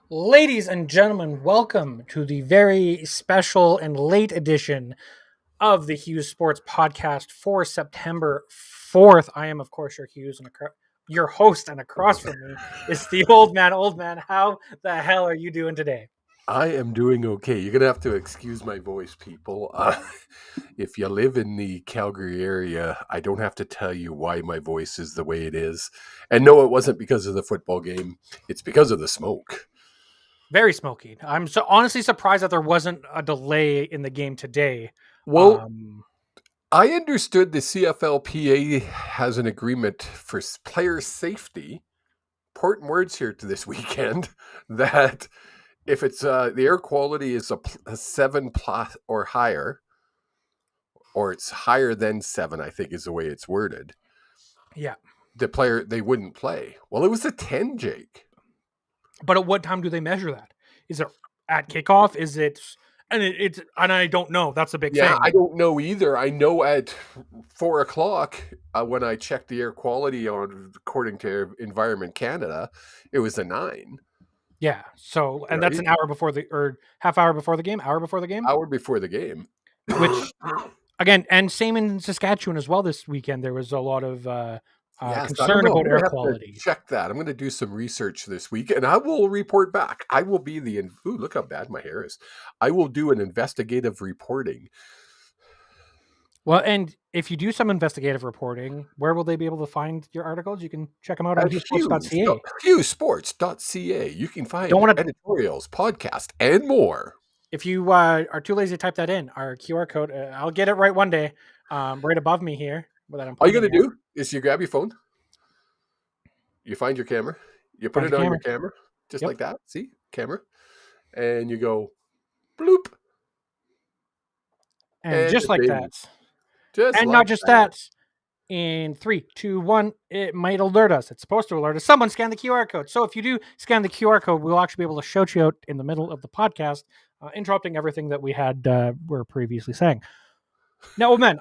Ladies and gentlemen, welcome to the very special and late edition of the Hughes Sports Podcast for September 4th. I am, of course, your Hughes, and your host, and across from me is the old man. Old man, how the hell are you doing today? I am doing okay. You're going to have to excuse my voice, people. If you live in the Calgary area, I don't have to tell you why my voice is the way it is. And no, it wasn't because of the football game. It's because of the smoke. Very smoky. I'm so honestly surprised that there wasn't a delay in the game today. Well, I understood the CFLPA has an agreement for player safety. Important words here to this weekend, that if it's the air quality is a 7 plus or higher, or it's higher than 7, I think is the way it's worded. Yeah. They wouldn't play. Well, it was a 10, Jake. But at what time do they measure that? Is it at kickoff? Is it, and I don't know. That's a big thing. Yeah, I don't know either. I know at 4:00 when I checked the air quality according to Environment Canada, it was a 9. Yeah. So, and that's an hour before or half hour before the game, hour before the game? Hour before the game. Which, again, and same in Saskatchewan as well this weekend. There was a lot of concern about air quality. Check that. I'm going to do some research this week, and I will report back. I will be look how bad my hair is. I will do an investigative reporting. Well, and if you do some investigative reporting, where will they be able to find your articles? You can check them out on HughesSports.ca. HughesSports.ca. You can find editorials, podcast, and more. If you are too lazy to type that in, our QR code, I'll get it right one day, right above me here. All you got to do is you grab your phone, you find your camera, you put it on your camera, just like that. See? Camera. And you go, bloop. And just like that. And not just that. In 3, 2, 1, it might alert us. It's supposed to alert us. Someone scan the QR code. So if you do scan the QR code, we'll actually be able to shout you out in the middle of the podcast, interrupting everything that we were previously saying. Now, man,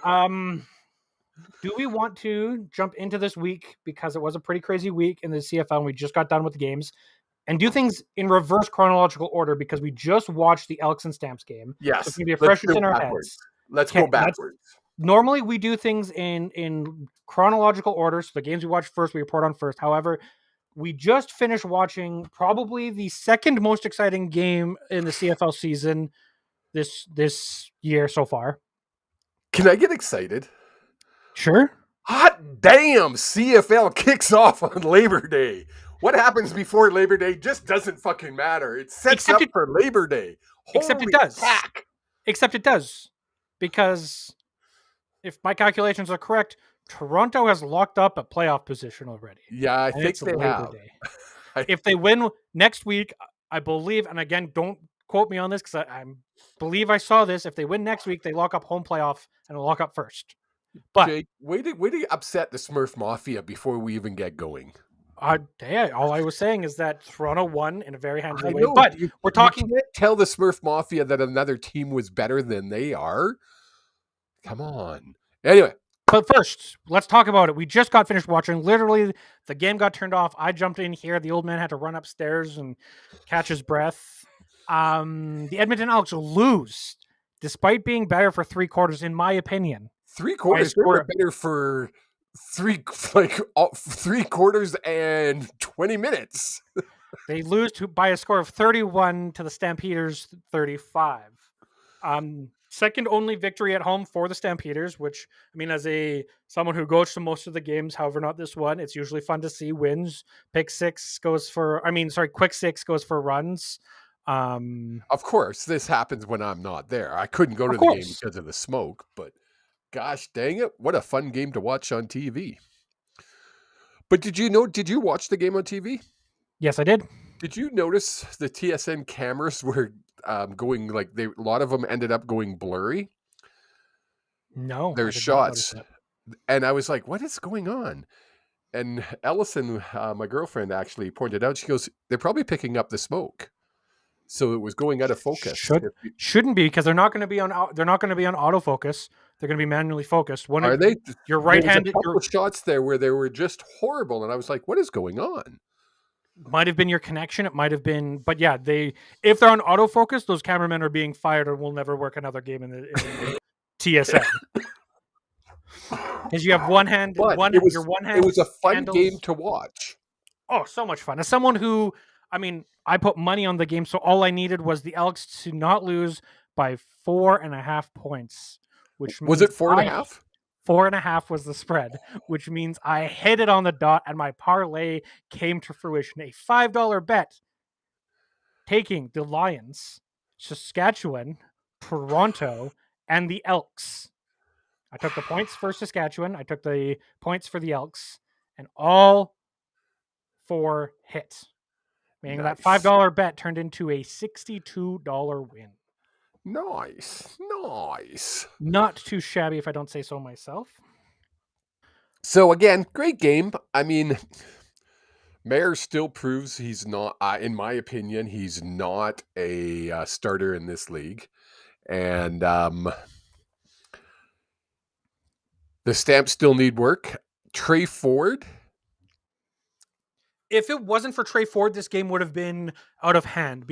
do we want to jump into this week, because it was a pretty crazy week in the CFL and we just got done with the games, and do things in reverse chronological order, because we just watched the Elks and Stamps game? Yes. So it's going to be a fresh in our heads. Let's go backwards. Normally we do things in chronological order. So the games we watch first, we report on first. However, we just finished watching probably the second most exciting game in the CFL season this year so far. Can I get excited? Sure. Hot damn, CFL kicks off on Labor Day. What happens before Labor Day just doesn't fucking matter. It sets up for Labor Day. Except it does. Except it does. Because if my calculations are correct, Toronto has locked up a playoff position already. Yeah, I think they have. If they win next week, I believe, and again, don't quote me on this because I believe I saw this. If they win next week, they lock up home playoff and lock up first. But Jake, way to upset the Smurf Mafia before we even get going. All I was saying is that Toronto won in a very handily way. But we're talking. You can't tell the Smurf Mafia that another team was better than they are. Come on. Anyway. But first, let's talk about it. We just got finished watching. Literally, the game got turned off. I jumped in here. The old man had to run upstairs and catch his breath. The Edmonton Elks lose, despite being better for 3 quarters, in my opinion. 3 quarters? They were better for 3 quarters and 20 minutes. They lose by a score of 31 to the Stampeders 35. Second only victory at home for the Stampeders, which, I mean, as someone who goes to most of the games, however not this one, it's usually fun to see wins. Quick six goes for runs. Of course, this happens when I'm not there. I couldn't go to the game because of the smoke, but gosh dang it, what a fun game to watch on TV. But did you watch the game on TV? Yes, I did. Did you notice the TSN cameras were going like a lot of them ended up going blurry? No. There's shots. And I was like, what is going on? And Ellison, my girlfriend, actually pointed out, she goes, they're probably picking up the smoke. So it was going out of focus. Shouldn't be, because they're not going to be on autofocus. They're going to be manually focused. Are they? Your right-handed shots there where they were just horrible, and I was like, what is going on? Might have been your connection. It might have been, but yeah, if they're on autofocus, those cameramen are being fired or will never work another game in the TSN. Because you have one hand. But it was a fun game to watch. Oh, so much fun. As someone who, I put money on the game, so all I needed was the Elks to not lose by 4.5 points. Which was it 4.5? 4.5 was the spread, which means I hit it on the dot, and my parlay came to fruition. A $5 bet taking the Lions, Saskatchewan, Toronto, and the Elks. I took the points for Saskatchewan. I took the points for the Elks, and all 4 hit. Meaning that $5 bet turned into a $62 win. Nice. Not too shabby, if I don't say so myself. So again, great game. I mean, Mayer still proves he's not, in my opinion, he's not a starter in this league. And the Stamps still need work. Trey Ford. If it wasn't for Trey Ford, this game would have been out of hand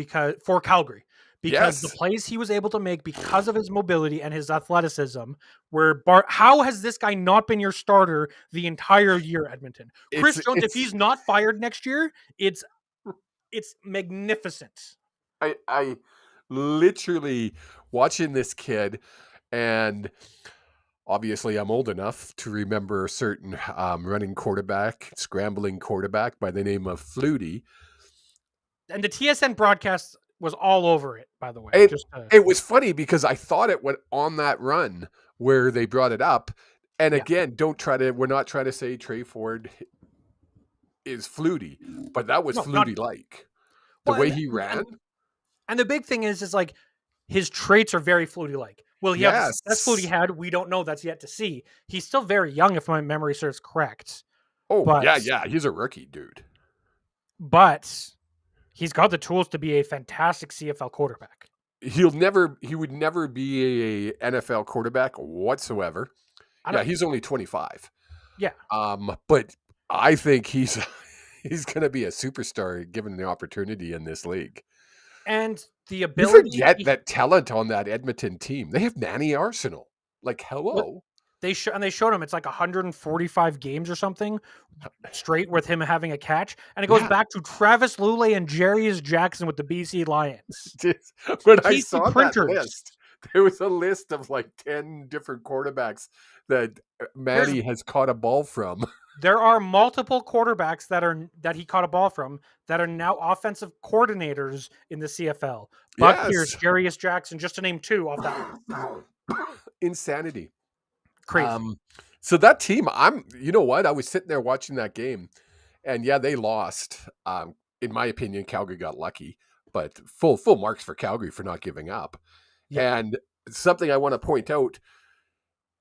for Calgary. Because the plays he was able to make because of his mobility and his athleticism how has this guy not been your starter the entire year, Edmonton? Chris Jones, if he's not fired next year, it's magnificent. I literally watching this kid, and obviously I'm old enough to remember a certain scrambling quarterback by the name of Flutie. And the TSN broadcast was all over it, by the way. It was funny because I thought it went on that run where they brought it up. And again, we're not trying to say Trey Ford is Flutie, but that was Flutie-like. The way he ran. And the big thing is like his traits are very Flutie-like. Well, that's Flutie had. We don't know. That's yet to see. He's still very young, if my memory serves correct. Yeah. He's a rookie, dude. But he's got the tools to be a fantastic CFL quarterback. He would never be a NFL quarterback whatsoever. He's only 25. Yeah. But I think he's going to be a superstar given the opportunity in this league. And the ability. You forget that talent on that Edmonton team. They have Manny Arsenal. Like, hello. Well, they showed him it's like 145 games or something straight with him having a catch, and it goes back to Travis Lulay and Jarius Jackson with the BC Lions. When I saw that list, there was a list of like 10 different quarterbacks that Manny has caught a ball from. There are multiple quarterbacks that he caught a ball from that are now offensive coordinators in the CFL. Buck Pierce, Jarius Jackson, just to name 2 off that. Insanity. Crazy. So that team, you know what? I was sitting there watching that game, and they lost. In my opinion, Calgary got lucky, but full marks for Calgary for not giving up. Yeah. And something I want to point out,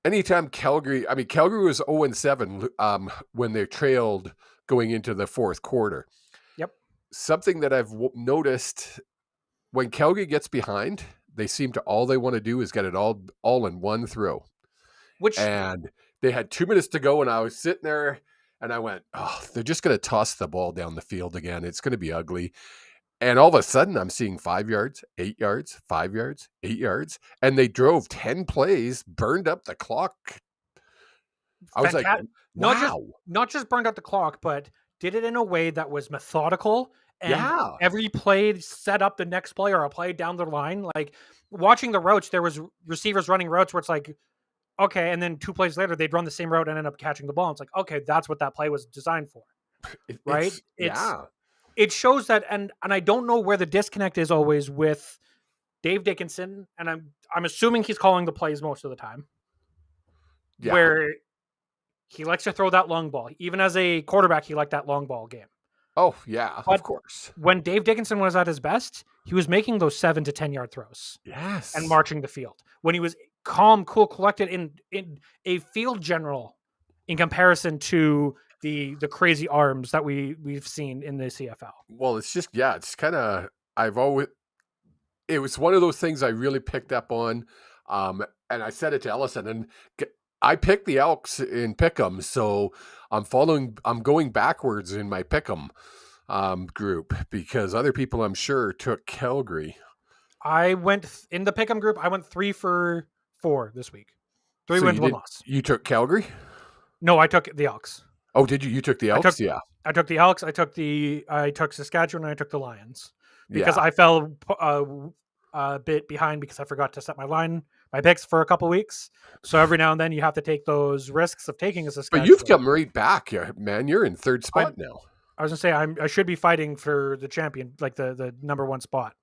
anytime Calgary was 0-7 when they trailed going into the fourth quarter. Yep. Something that I've noticed, when Calgary gets behind, they seem to all they want to do is get it all in one throw. And they had 2 minutes to go, and I was sitting there, and I went, "Oh, they're just going to toss the ball down the field again. It's going to be ugly." And all of a sudden, I'm seeing 5 yards, 8 yards, 5 yards, 8 yards, and they drove 10 plays, burned up the clock. I was like, "Wow!" Not just burned up the clock, but did it in a way that was methodical. And every play set up the next play or a play down the line. Like watching the routes, there was receivers running routes where it's like, okay, and then 2 plays later, they'd run the same route and end up catching the ball. It's like, okay, that's what that play was designed for, right? it shows that, and I don't know where the disconnect is always with Dave Dickinson, and I'm assuming he's calling the plays most of the time. Yeah. Where he likes to throw that long ball. Even as a quarterback, he liked that long ball game. Oh, yeah, but of course. When Dave Dickinson was at his best, he was making those 7 to 10 yard throws. Yes. And marching the field. When he was calm, cool, collected in a field general in comparison to the crazy arms that we've seen in the CFL. Well, it's just, it's kind of, it was one of those things I really picked up on. And I said it to Ellison, and I picked the Elks in Pick'em, so I'm going backwards in my Pick'em group because other people, I'm sure, took Calgary. I went in the Pick'em group. I went 3 for 4 this week. 3 wins, 1 loss. You took Calgary? No, I took the Elks. Oh, did you? You took the Elks? I took the Elks. I took Saskatchewan, and I took the Lions because I fell a bit behind because I forgot to set my picks for a couple weeks. So every now and then you have to take those risks of taking a Saskatchewan. But you've come right back, man. You're in third spot now. I was gonna say I should be fighting for the champion, like the number 1 spot.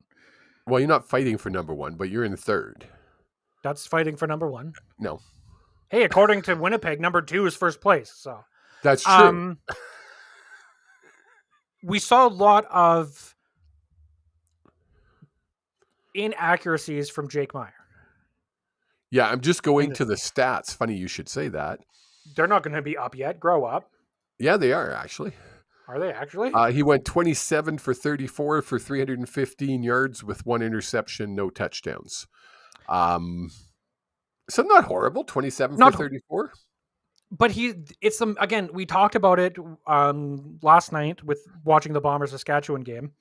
Well, you're not fighting for number 1, but you're in third. That's fighting for number 1. No. Hey, according to Winnipeg, number 2 is first place. So that's true. We saw a lot of inaccuracies from Jake Maier. Yeah, I'm just going to the stats. Funny you should say that. They're not going to be up yet. Grow up. Yeah, they are actually. Are they actually? He went 27 for 34 for 315 yards with 1 interception, no touchdowns. So not horrible, 27 for 34. But again, we talked about it last night with watching the Bombers Saskatchewan game.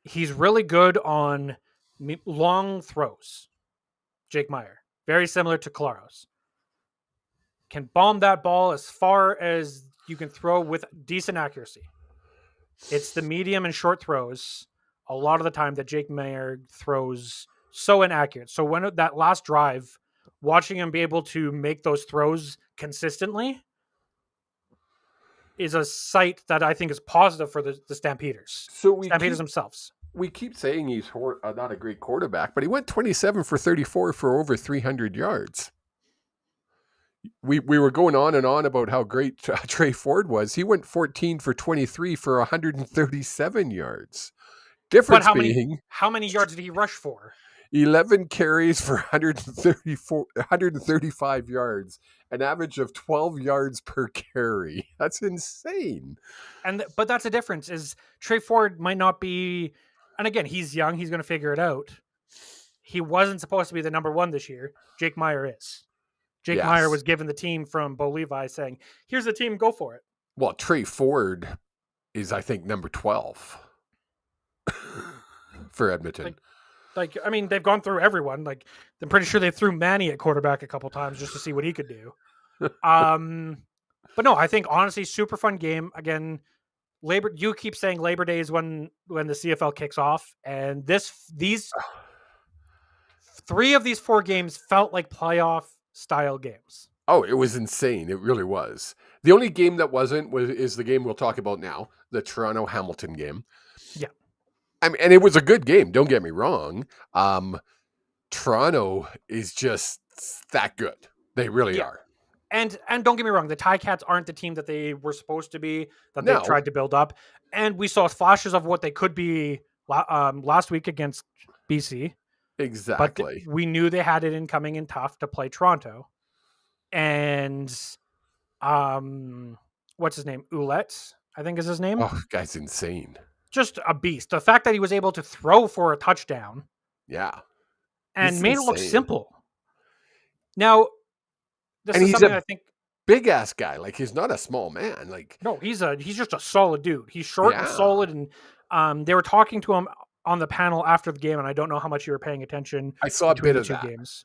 He's really good on long throws. Jake Maier, very similar to Claros. Can bomb that ball as far as you can throw with decent accuracy. It's the medium and short throws a lot of the time that Jake Maier throws so inaccurate. So when that last drive, watching him be able to make those throws consistently is a sight that I think is positive for the Stampeders. So Stampeders themselves. We keep saying he's not a great quarterback, but he went 27 for 34 for over 300 yards. We were going on and on about how great Trey Ford was. He went 14 for 23 for 137 yards. Difference being, how many yards did he rush for? 11 carries for 135 yards, an average of 12 yards per carry. That's insane. But that's the difference is Trey Ford might not be, and again, he's young. He's going to figure it out. He wasn't supposed to be the number 1 this year. Jake Maier is. Jake Maier was given the team from Bo Levi saying, here's the team, go for it. Well, Trey Ford is, I think, number 12 for Edmonton. I mean, they've gone through everyone. Like, I'm pretty sure they threw Manny at quarterback a couple times just to see what he could do. But no, I think honestly, super fun game. Again, you keep saying Labor Day is when the CFL kicks off, and these 3 of these 4 games felt like playoff style games. Oh, it was insane. It really was. The only game that wasn't is the game we'll talk about now, the Toronto Hamilton game. Yeah. I mean, and it was a good game. Don't get me wrong. Toronto is just that good. They really are. And don't get me wrong, the Ticats aren't the team that they were supposed to be, that they tried to build up. And we saw flashes of what they could be last week against BC. Exactly. But we knew they had it in coming in tough to play Toronto. And what's his name? Ouellette, I think is his name. Oh, guy's insane. Just a beast. The fact that he was able to throw for a touchdown. Yeah. And made it look simple. Now, this is something I think big ass guy. Like, he's not a small man. Like, no, he's just a solid dude. He's short and solid. And they were talking to him on the panel after the game, and I don't know how much you were paying attention. I saw a bit of that. Games.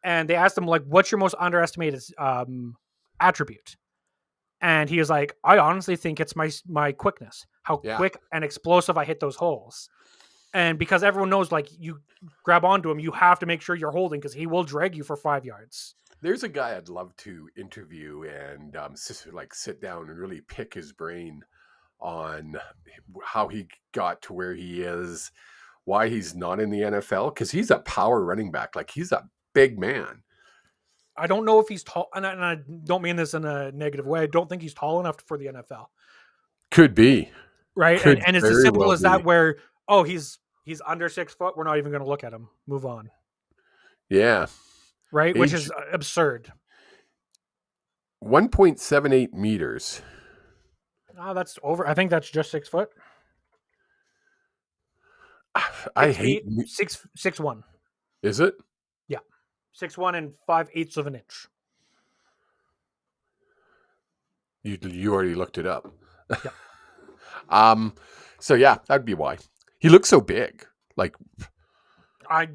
And they asked him, like, what's your most underestimated attribute? And he was like, I honestly think it's my quickness, how quick and explosive I hit those holes. And because everyone knows, like, you grab onto him, you have to make sure you're holding because he will drag you for 5 yards. There's a guy I'd love to interview and sit down and really pick his brain on how he got to where he is, why he's not in the NFL, because he's a power running back. Like, he's a big man. I don't know if he's tall, and I don't mean this in a negative way. I don't think he's tall enough for the NFL. Could be. Right? Could and it's as simple well as that, where, he's under 6 foot. We're not even going to look at him. Move on. Yeah. Right? Which is absurd. 1.78 meters. That's over. I think that's just 6 foot. I hate 6'1". Is it? Yeah. 6'1" and 5/8 of an inch. You already looked it up. Yeah. So yeah, that'd be why. He looks so big. Like,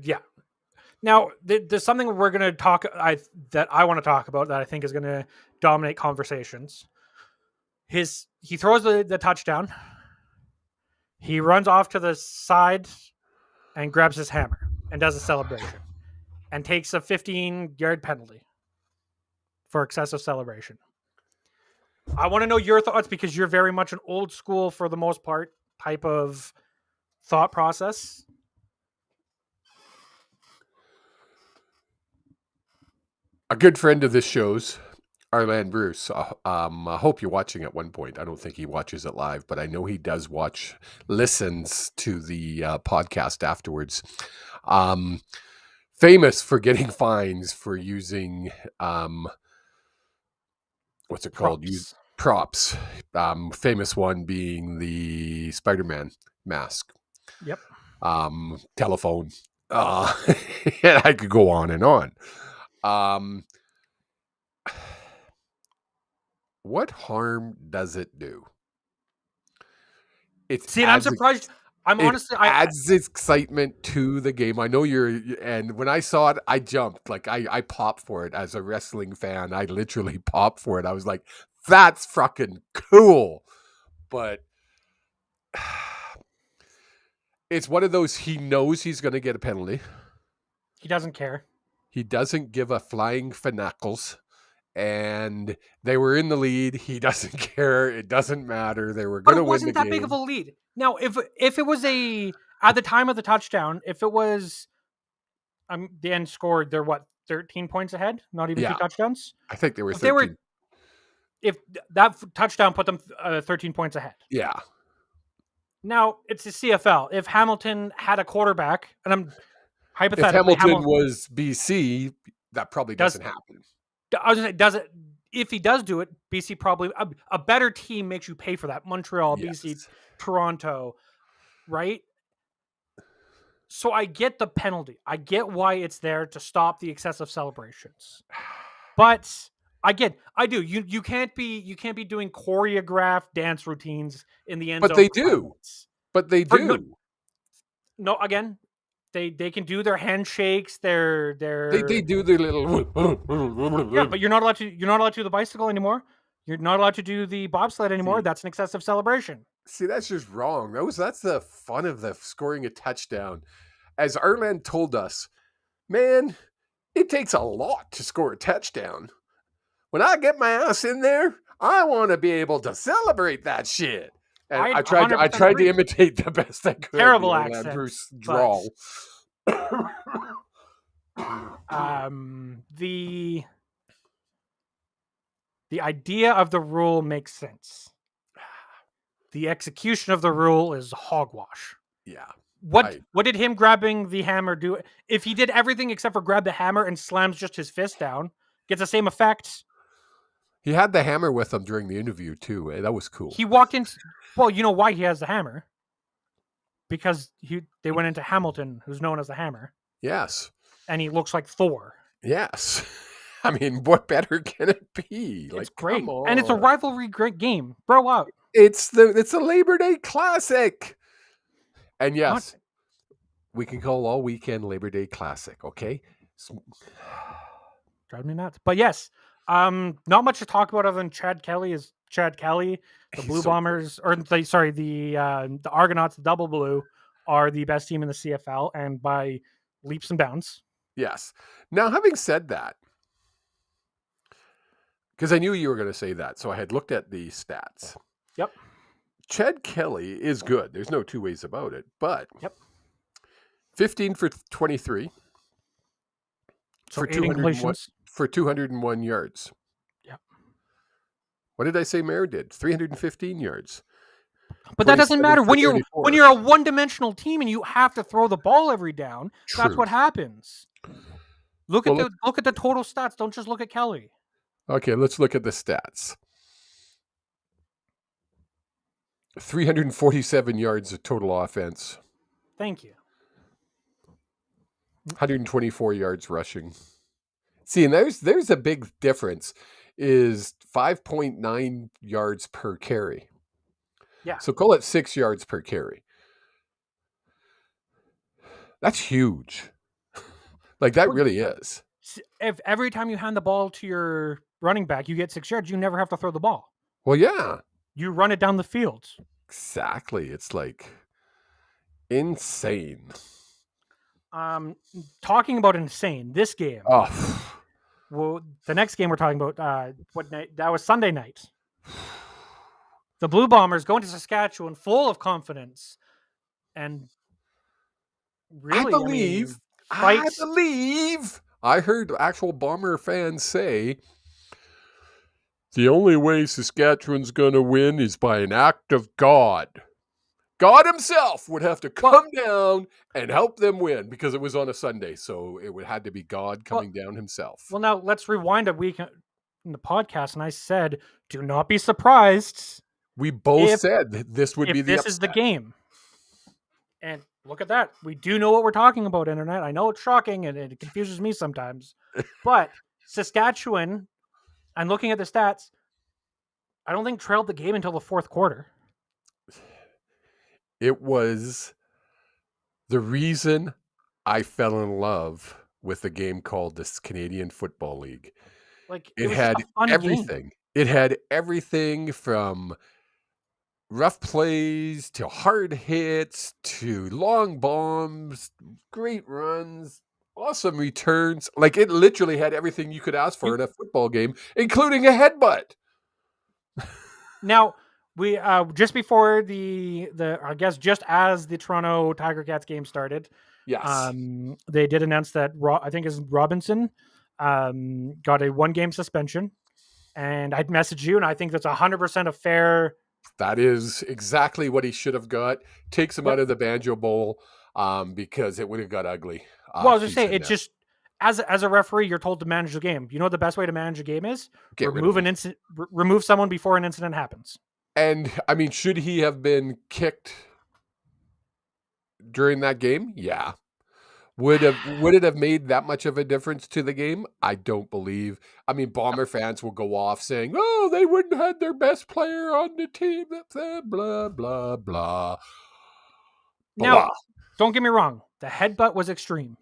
yeah. Now, there's something we're going to talk that I want to talk about that I think is going to dominate conversations. He throws the touchdown. He runs off to the side and grabs his hammer and does a celebration and takes a 15-yard penalty for excessive celebration. I want to know your thoughts, because you're very much an old school, for the most part, type of thought process. A good friend of this show's Arlan Bruce. I hope you're watching at one point. I don't think he watches it live, but I know he does listens to the podcast afterwards. Famous for getting fines for using, what's it called? Props. Famous one being the Spider-Man mask. Yep. Telephone. And I could go on and on. What harm does it do? I'm surprised. Adds excitement to the game. I know and when I saw it, I jumped. Like, I popped for it as a wrestling fan. I literally popped for it. I was like, that's fucking cool. But it's one of those, he knows he's going to get a penalty. He doesn't care. He doesn't give a flying finagles. And they were in the lead. He doesn't care. It doesn't matter. They were going to win the game. But it wasn't that big of a lead. Now, if it was at the time of the touchdown, if it was, the end scored, they're 13 points ahead? Not even 2 touchdowns? I think they were 13. If that touchdown put them 13 points ahead. Yeah. Now, it's the CFL. If Hamilton had a quarterback, and I'm hypothetically... If Hamilton was BC, that probably doesn't happen. I was going to say, if he does do it, BC probably... A better team makes you pay for that. Montreal, yes. BC, Toronto, right? So I get the penalty. I get why it's there to stop the excessive celebrations. But I do. You can't be doing choreographed dance routines in the end zone. But they do. No, again, they can do their handshakes. They do their little. Yeah, but you're not allowed to do the bicycle anymore. You're not allowed to do the bobsled anymore. That's an excessive celebration. See, that's just wrong. That's the fun of scoring a touchdown. As Arlan told us, man, it takes a lot to score a touchdown. When I get my ass in there, I want to be able to celebrate that shit. And I tried to imitate the best I could. Terrible accent. Bruce drawl. The idea of the rule makes sense. The execution of the rule is hogwash. Yeah. What did him grabbing the hammer do? If he did everything except for grab the hammer and slams just his fist down, gets the same effect. He had the hammer with him during the interview too. That was cool. He walked in. Well, you know why he has the hammer? Because they went into Hamilton, who's known as the Hammer. Yes. And he looks like Thor. Yes. I mean, what better can it be? It's great. And it's a rivalry game. Bro out. It's a Labor Day Classic. And yes, we can call all weekend Labor Day Classic, okay? Drive me nuts. But yes, not much to talk about other than Chad Kelly. The Blue Bombers, the Argonauts, the Double Blue, are the best team in the CFL, and by leaps and bounds. Yes. Now, having said that, because I knew you were going to say that, so I had looked at the stats. Yep. Chad Kelly is good. There's no two ways about it. But Yep. 15 for 23 So for 201 yards. Yep. What did I say Mayer did? 315 yards. But that doesn't matter when you're a one-dimensional team and you have to throw the ball every down. True. That's what happens. Look at the total stats. Don't just look at Kelly. Okay, let's look at the stats. 347 yards of total offense. Thank you. 124 yards rushing. See, and there's a big difference. Is 5.9 yards per carry. Yeah. So call it 6 yards per carry. That's huge. Like, that really is. If every time you hand the ball to your running back, you get 6 yards, you never have to throw the ball. Well, yeah. You run it down the field. Exactly. It's like insane. Talking about insane, this game. Oh. Well, the next game we're talking about, what night? That was Sunday night. The Blue Bombers going to Saskatchewan full of confidence. And really, I heard actual Bomber fans say the only way Saskatchewan's going to win is by an act of God. God himself would have to come down and help them win because it was on a Sunday. So it had to be God coming down himself. Well, now let's rewind a week in the podcast. And I said, do not be surprised. We both said this would be the this upset. Is the game. And look at that. We do know what we're talking about, Internet. I know it's shocking and it confuses me sometimes. But Saskatchewan, and looking at the stats, I don't think trailed the game until the fourth quarter. It was the reason I fell in love with the game called this Canadian Football League. Like it had everything. Game. It had everything from rough plays to hard hits to long bombs, great runs, awesome returns. Like, it literally had everything you could ask for in a football game, including a headbutt. Now, we just before the I guess just as the Toronto Tiger Cats game started, yes, they did announce that I think is Robinson got a 1-game suspension, and I'd messaged you, and I think that's 100% a fair. That is exactly what he should have got. Takes him out of the Banjo Bowl because it would have got ugly. Well, I was just saying, it's just as a referee, you're told to manage the game. You know what the best way to manage a game is? Remove someone before an incident happens. And, I mean, should he have been kicked during that game? Yeah. Would it have made that much of a difference to the game? I don't believe. I mean, Bomber fans will go off saying, oh, they wouldn't have had their best player on the team. Blah, blah, blah. Now, don't get me wrong. The headbutt was extreme.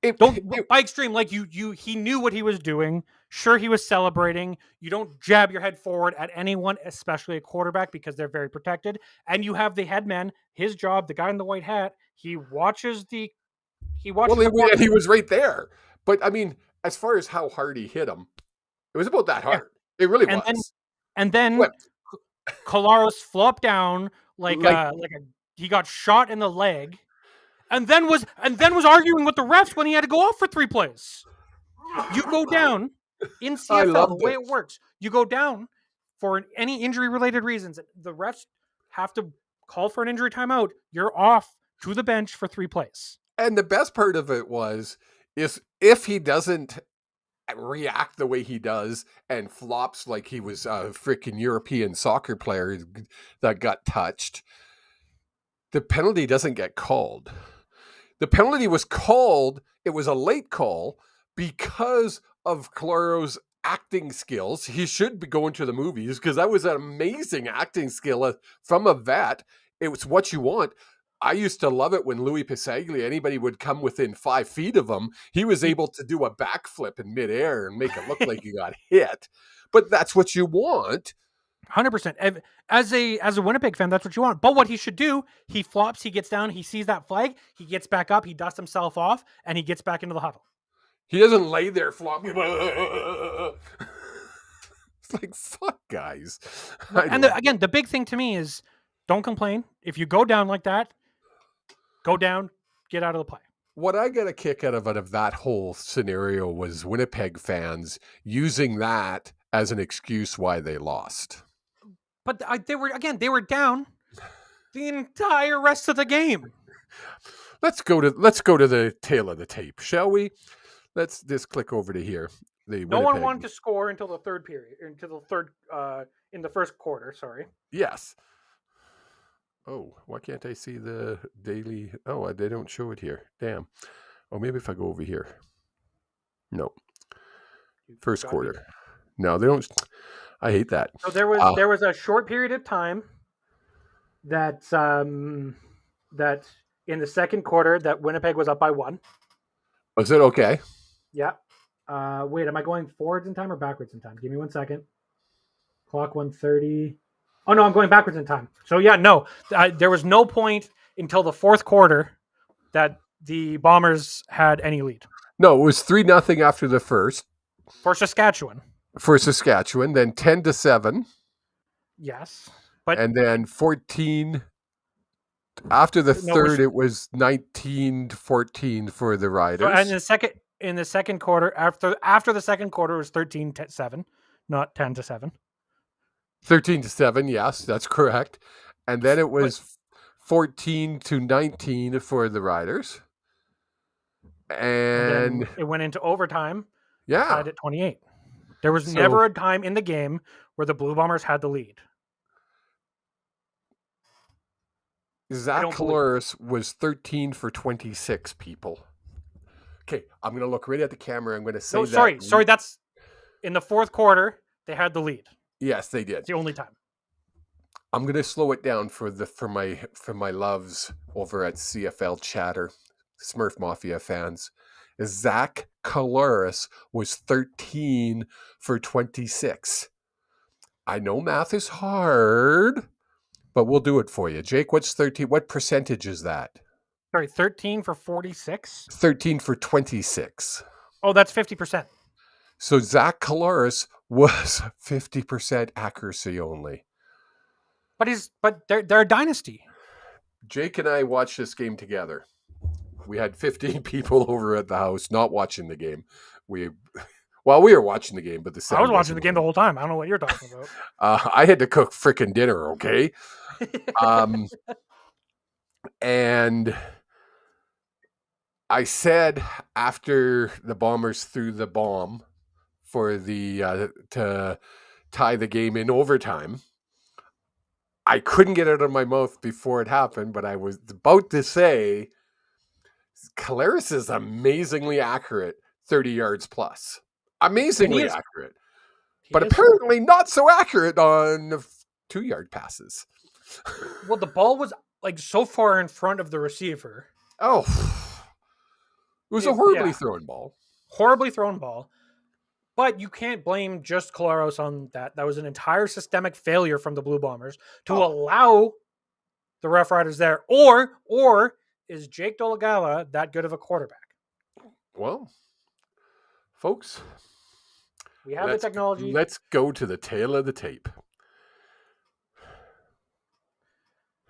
By extreme, like he knew what he was doing. Sure, he was celebrating. You don't jab your head forward at anyone, especially a quarterback, because they're very protected. And you have the headman, his job, the guy in the white hat. He watches. He was right there. But I mean, as far as how hard he hit him, it was about that hard. Yeah. It really was. And then Collaros flopped down like he got shot in the leg. And then was arguing with the refs when he had to go off for 3 plays. You go down in CFL, the way it works. You go down for any injury-related reasons. The refs have to call for an injury timeout. You're off to the bench for 3 plays. And the best part of it is if he doesn't react the way he does and flops like he was a freaking European soccer player that got touched, the penalty doesn't get called. The penalty was called, it was a late call because of Claro's acting skills. He should be going to the movies because that was an amazing acting skill from a vet. It was what you want. I used to love it when Louis Pisaglia, anybody would come within 5 feet of him, he was able to do a backflip in midair and make it look like he got hit. But that's what you want. 100%. As a Winnipeg fan, that's what you want. But what he should do, he flops, he gets down, he sees that flag, he gets back up, he dusts himself off, and he gets back into the huddle. He doesn't lay there flopping. like, fuck, guys. And again, the big thing to me is don't complain. If you go down like that, go down, get out of the play. What I got a kick out of that whole scenario was Winnipeg fans using that as an excuse why they lost. But they were down the entire rest of the game. Let's go to the tail of the tape, shall we? Let's just click over to here. No one wanted to score until the third period, in the first quarter. Sorry. Yes. Oh, why can't I see the daily? Oh, they don't show it here. Damn. Oh, maybe if I go over here. No. First quarter. No, they don't. I hate that. So there was a short period of time that in the second quarter that Winnipeg was up by 1. Was it okay? Yeah. Wait, am I going forwards in time or backwards in time? Give me 1 second. Clock 1:30. Oh, no, I'm going backwards in time. So, yeah, no. There was no point until the fourth quarter that the Bombers had any lead. No, it was 3-0 after the first. For Saskatchewan. Then 10-7. Yes. And then 14. After the third, it was 19-14 for the Riders. So, and in the second quarter, after the second quarter, it was 13-7, not 10-7. 13-7, yes, that's correct. And then it was 14-19 for the Riders. And it went into overtime. Yeah. Tied at 28. There was never a time in the game where the Blue Bombers had the lead. Zach Collaros was 13 for 26, people. Okay, I'm going to look right at the camera. I'm going to say Sorry, that's in the fourth quarter, they had the lead. Yes, they did. It's the only time. I'm going to slow it down for my loves over at CFL Chatter, Smurf Mafia fans. Zach Collaros was 13 for 26. I know math is hard, but we'll do it for you. Jake, what's 13? What percentage is that? Sorry, 13 for 46? 13 for 26. Oh, that's 50%. So Zach Collaros was 50% accuracy only. But they're a dynasty. Jake and I watched this game together. We had 15 people over at the house not watching the game. We were watching the game, but I was watching the game the whole time. I don't know what you're talking about. I had to cook freaking dinner, okay? And I said after the Bombers threw the bomb for to tie the game in overtime, I couldn't get it out of my mouth before it happened, but I was about to say Collaros is amazingly accurate, 30 yards plus. Amazingly accurate. But apparently not so accurate on 2-yard passes. Well, the ball was like so far in front of the receiver. Oh. It was a horribly thrown ball. Horribly thrown ball. But you can't blame just Collaros on that. That was an entire systemic failure from the Blue Bombers to allow the Roughriders there. Or is Jake Dolegala that good of a quarterback? Well, folks, we have the technology. Let's go to the tail of the tape.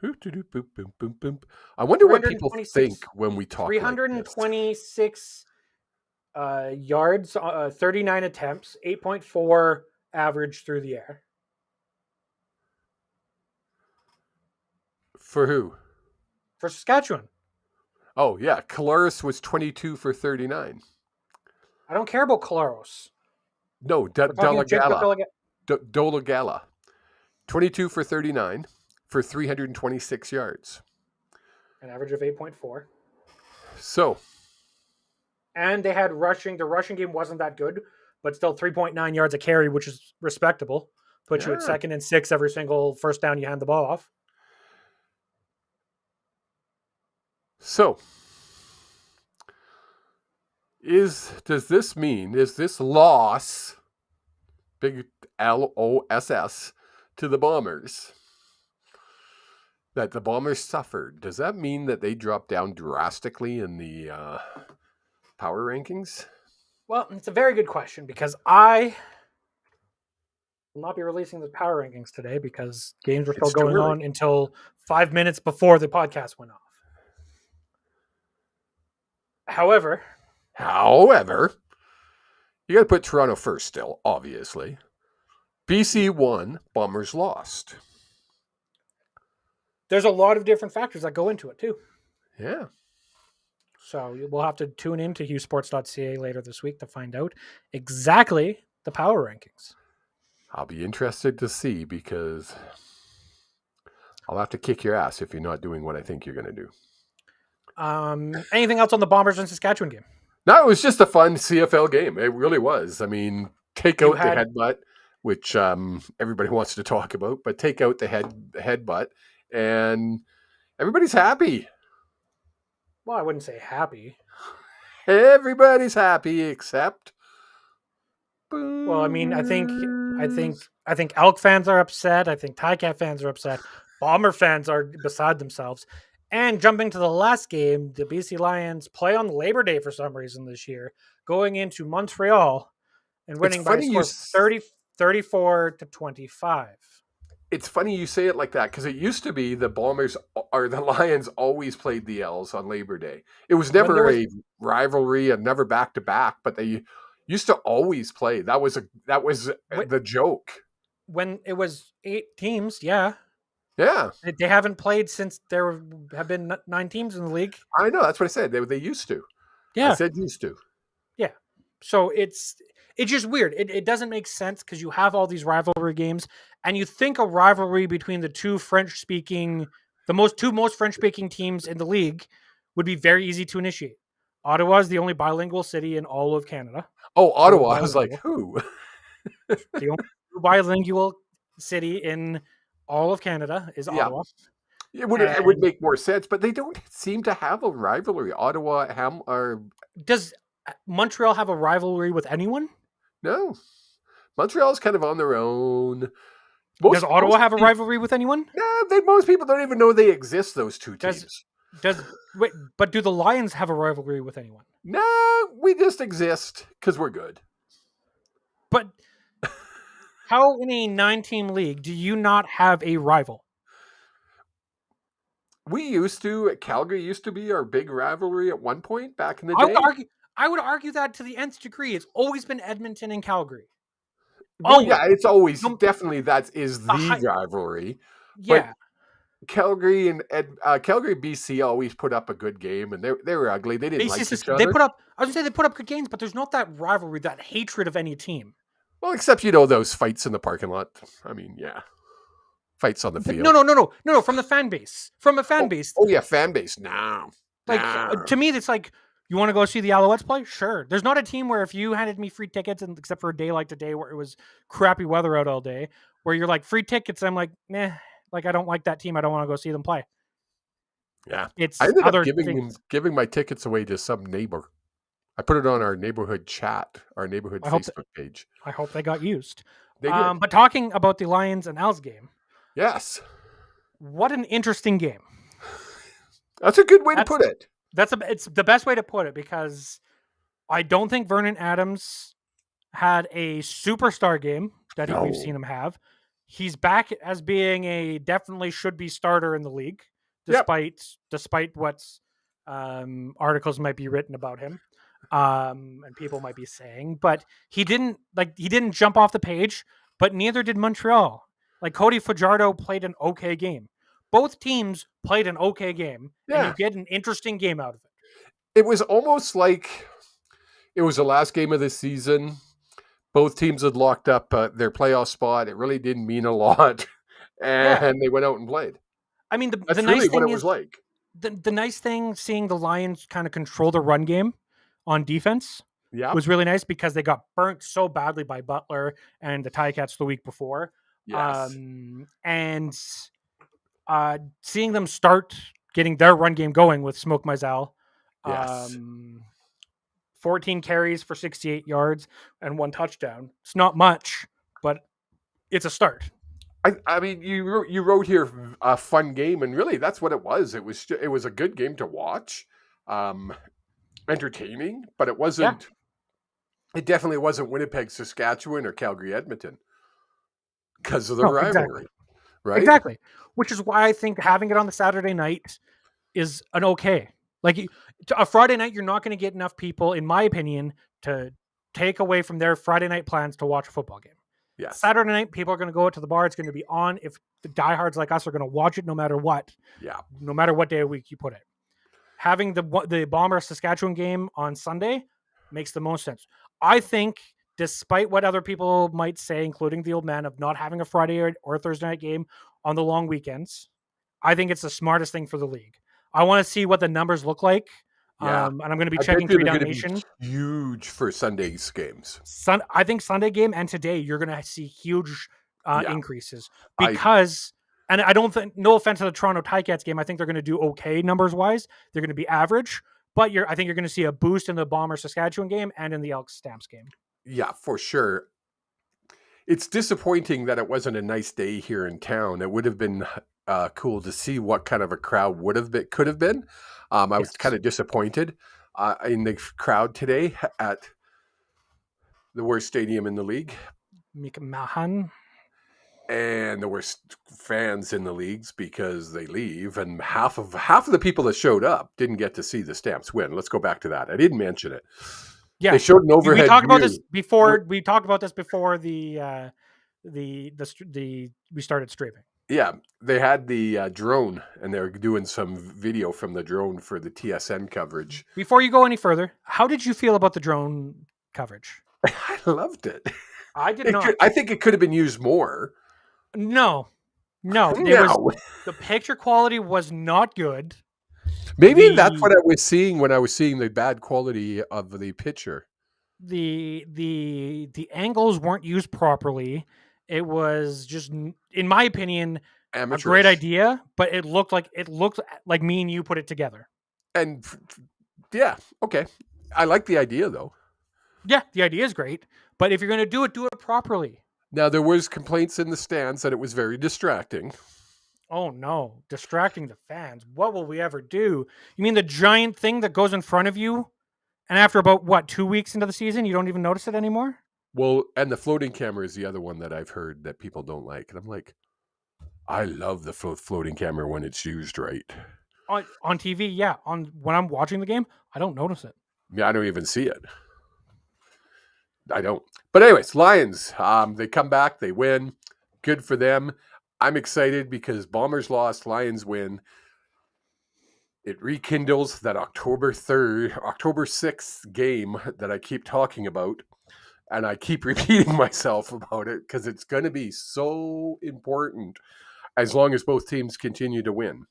I wonder what people think when we talk 326 yards, 39 attempts, 8.4 average through the air. For who? For Saskatchewan. Oh, yeah. Collaros was 22 for 39. I don't care about Collaros. No, Dolegala. 22 for 39 for 326 yards. An average of 8.4. So. And they had rushing. The rushing game wasn't that good, but still 3.9 yards a carry, which is respectable. Puts you at 2nd and 6 every single first down you hand the ball off. So, is this loss, big LOSS, to the Bombers, that the Bombers suffered, does that mean that they dropped down drastically in the power rankings? Well, it's a very good question because I We'll not be releasing the power rankings today because games were still It's too going early. on until 5 minutes before the podcast went off. However, you got to put Toronto first still, obviously. BC won, Bombers lost. there's a lot of different factors that go into it too. Yeah. So we'll have to tune in to hughesports.ca later this week to find out exactly the power rankings. I'll be interested to see because I'll have to kick your ass if you're not doing what I think you're going to do. Anything else on the Bombers and Saskatchewan game? No, it was just a fun CFL game. It really was. I mean, take out the headbutt, which everybody wants to talk about, but take out the headbutt, and everybody's happy. Well, I wouldn't say happy. Everybody's happy except. Well, I mean, I think Elk fans are upset. I think Ticat fans are upset. Bomber fans are beside themselves. And jumping to the last game, the BC Lions play on Labor Day for some reason this year, going into Montreal and winning by a score of 34-25. It's funny you say it like that because it used to be the Bombers or the Lions always played the L's on Labor Day. It was never a rivalry and never back to back, but they used to always play. That was the joke. When it was 8 teams, yeah. Yeah. They haven't played since there have been 9 teams in the league. I know. That's what I said. They used to. Yeah. I said used to. Yeah. So it's just weird. It doesn't make sense because you have all these rivalry games and you think a rivalry between the two most French-speaking teams in the league would be very easy to initiate. Ottawa is the only bilingual city in all of Canada. Oh, Ottawa. I was like, who? The only bilingual city in all of Canada is Ottawa. It would make more sense, but they don't seem to have a rivalry. Does Montreal have a rivalry with anyone? No. Montreal's kind of on their own. Does Ottawa have a rivalry with anyone? No, most people don't even know they exist, those two teams. But do the Lions have a rivalry with anyone? No, we just exist because we're good. But how in a 9-team league do you not have a rival? We used to. Calgary used to be our big rivalry at one point back in the day. I would argue that to the nth degree. It's always been Edmonton and Calgary. Well, yeah, it's always definitely that is the rivalry. Yeah, but Calgary and Calgary BC always put up a good game, and they were ugly. They didn't like each other. They put up good games, but there's not that rivalry, that hatred of any team. Well, except those fights in the parking lot. I mean, yeah, fights on the field. No. From the fan base. From a fan base. Oh yeah, fan base. No. To me, it's like, you want to go see the Alouettes play? Sure. There's not a team where if you handed me free tickets, and except for a day like today where it was crappy weather out all day, where you're like, free tickets, I'm like, nah, like I don't like that team. I don't want to go see them play. Yeah. It's I ended up giving my tickets away to some neighbor. I put it on our neighborhood chat, our neighborhood Facebook page. I hope they got used. They did. But talking about the Lions and Elks game. Yes. What an interesting game. That's a good way to put it. It's the best way to put it because I don't think Vernon Adams had a superstar game that we've seen him have. He's back as being a definitely should be starter in the league, despite what's articles might be written about him, and people might be saying. But he didn't jump off the page, but neither did Montreal. Like Cody Fajardo played an okay game. Both teams played an okay game, and you get an interesting game out of it. It was almost like it was the last game of the season. Both teams had locked up their playoff spot. It really didn't mean a lot, and they went out and played. I mean, that's the nice thing what it was like. The nice thing, seeing the Lions kind of control the run game on defense, was really nice because they got burnt so badly by Butler and the Ticats the week before. Yes. And seeing them start getting their run game going with Smoke Mizell. Yes. 14 carries for 68 yards and 1 touchdown. It's not much, but it's a start. I mean, you wrote here a fun game, and really that's what it was. It was a good game to watch, entertaining, but it wasn't. Yeah. It definitely wasn't Winnipeg, Saskatchewan, or Calgary, Edmonton. because of the rivalry, exactly. right? Exactly. Which is why I think having it on the Saturday night is an okay. Like a Friday night, you're not going to get enough people, in my opinion, to take away from their Friday night plans to watch a football game. Yes. Saturday night, people are going to go out to the bar. It's going to be on. If the diehards like us are going to watch it no matter what, no matter what day of week you put it. Having the Bomber Saskatchewan game on Sunday makes the most sense. I think, despite what other people might say, including the old man, of not having a Friday or Thursday night game on the long weekends, I think it's the smartest thing for the league. I want to see what the numbers look like. Yeah. And I'm going to be checking 3 Down Nation. Huge for Sunday's games. I think Sunday game and today, you're going to see huge increases because... And I don't think, no offense to the Toronto Ticats game, I think they're going to do okay numbers wise. They're going to be average, but I think you're going to see a boost in the Bomber Saskatchewan game and in the Elks Stamps game. Yeah, for sure. It's disappointing that it wasn't a nice day here in town. It would have been cool to see what kind of a crowd could have been. I was kind of disappointed in the crowd today at the worst stadium in the league. Mahan. And the worst fans in the leagues because they leave, and half of the people that showed up didn't get to see the Stamps win. Let's go back to that. I didn't mention it. Yeah, they showed an overhead. We talked about this before. We talked about this before we started streaming. Yeah, they had the drone, and they were doing some video from the drone for the TSN coverage. Before you go any further, how did you feel about the drone coverage? I loved it. I did not. I think it could have been used more. No. The picture quality was not good. Maybe that's what I was seeing when I was seeing the bad quality of the picture. The angles weren't used properly. It was just, in my opinion, amateurish. A great idea, but it looked like me and you put it together. And yeah, okay. I like the idea though. Yeah, the idea is great, but if you're going to do it properly. Now, there was complaints in the stands that it was very distracting. Oh, no. Distracting the fans. What will we ever do? You mean the giant thing that goes in front of you, and after about, 2 weeks into the season, you don't even notice it anymore? Well, and the floating camera is the other one that I've heard that people don't like. And I'm like, I love the floating camera when it's used right. On TV, yeah. When I'm watching the game, I don't notice it. Yeah, I don't even see it. I don't. But anyways, Lions, they come back, they win. Good for them. I'm excited because Bombers lost, Lions win. It rekindles that October 6th game that I keep talking about. And I keep repeating myself about it because it's going to be so important as long as both teams continue to win.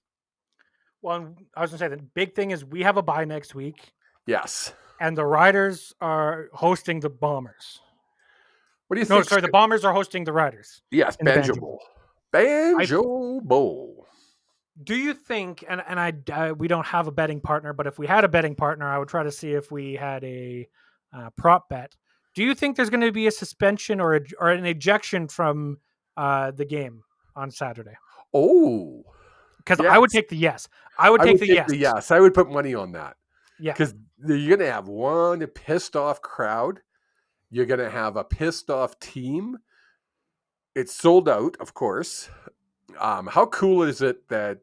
Well, I was going to say, the big thing is we have a bye next week. Yes. And the Riders are hosting the Bombers. What do you think? No, sorry, the Bombers are hosting the Riders. Yes, Banjo Bowl. Banjo Bowl. Do you think, and we don't have a betting partner, but if we had a betting partner, I would try to see if we had a prop bet. Do you think there's going to be a suspension or an ejection from the game on Saturday? Oh. Because yes. I would take the yes. I would take the yes. I would put money on that. Yeah. Because you're going to have one pissed off crowd. You're going to have a pissed off team. It's sold out, of course. How cool is it that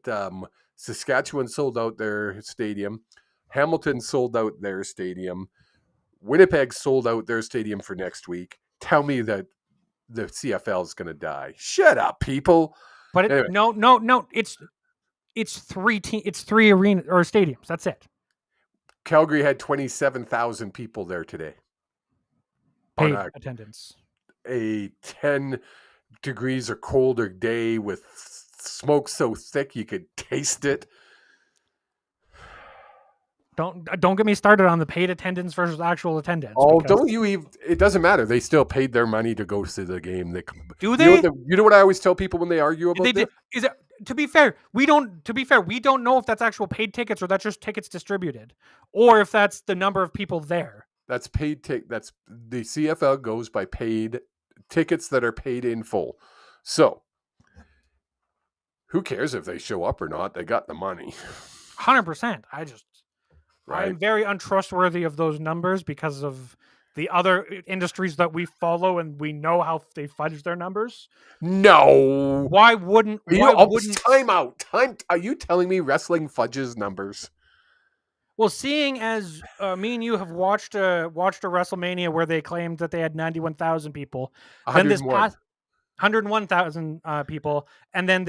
Saskatchewan sold out their stadium? Hamilton sold out their stadium. Winnipeg sold out their stadium for next week. Tell me that the CFL is going to die. Shut up, people. But anyway. No. It's three arena or stadiums. That's it. Calgary had 27,000 people there today. Paid attendance. A 10 degrees or colder day with smoke so thick you could taste it. Don't get me started on the paid attendance versus actual attendance. Oh, don't you even? It doesn't matter. They still paid their money to go to the game. Do they? You know what I always tell people when they argue about this? Is it? To be fair, we don't know if that's actual paid tickets or that's just tickets distributed, or if that's the number of people there. That's paid That's the CFL goes by paid tickets that are paid in full. So, who cares if they show up or not? They got the money. 100%. I'm very untrustworthy of those numbers because of the other industries that we follow and we know how they fudge their numbers? No. Why wouldn't? Time out. Are you telling me wrestling fudges numbers? Well, seeing as me and you have watched a WrestleMania where they claimed that they had 91,000 people, then this past 101,000 people, and then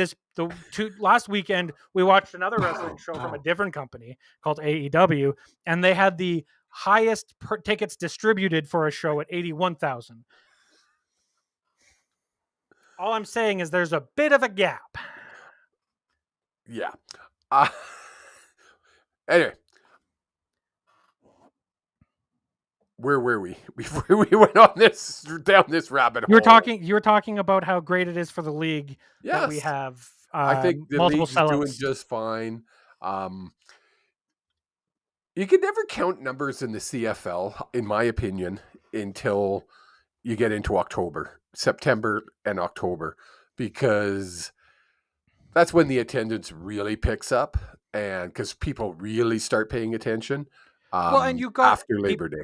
last weekend we watched another wrestling show from a different company called AEW, and they had the highest tickets distributed for a show at 81,000. All I'm saying is there's a bit of a gap. Yeah. Anyway. Where were we? We went down this rabbit hole. You were talking about how great it is for the league that we have. I think the league's doing just fine. You can never count numbers in the CFL, in my opinion, until you get into September and October, because that's when the attendance really picks up, and because people really start paying attention. And you got after Labor Day.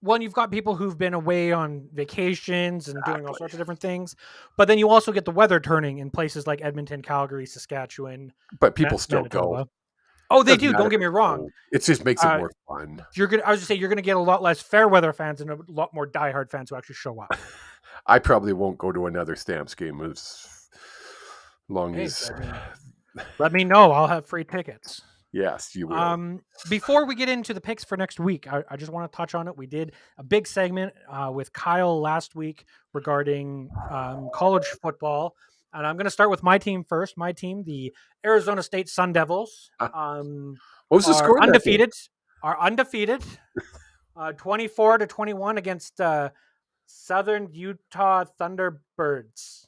Well, and you've got people who've been away on vacations and doing all sorts of different things. But then you also get the weather turning in places like Edmonton, Calgary, Saskatchewan. But people still go. Oh, they do. Don't get me wrong. It just makes it more fun. I was going to say, you're going to get a lot less fair weather fans and a lot more diehard fans who actually show up. I probably won't go to another Stamps game as long as... Let me know. I'll have free tickets. Yes, you will. Before we get into the picks for next week, I just want to touch on it. We did a big segment with Kyle last week regarding college football. And I'm going to start with my team first. My team, the Arizona State Sun Devils. What was the score? Are undefeated. 24-21 against Southern Utah Thunderbirds.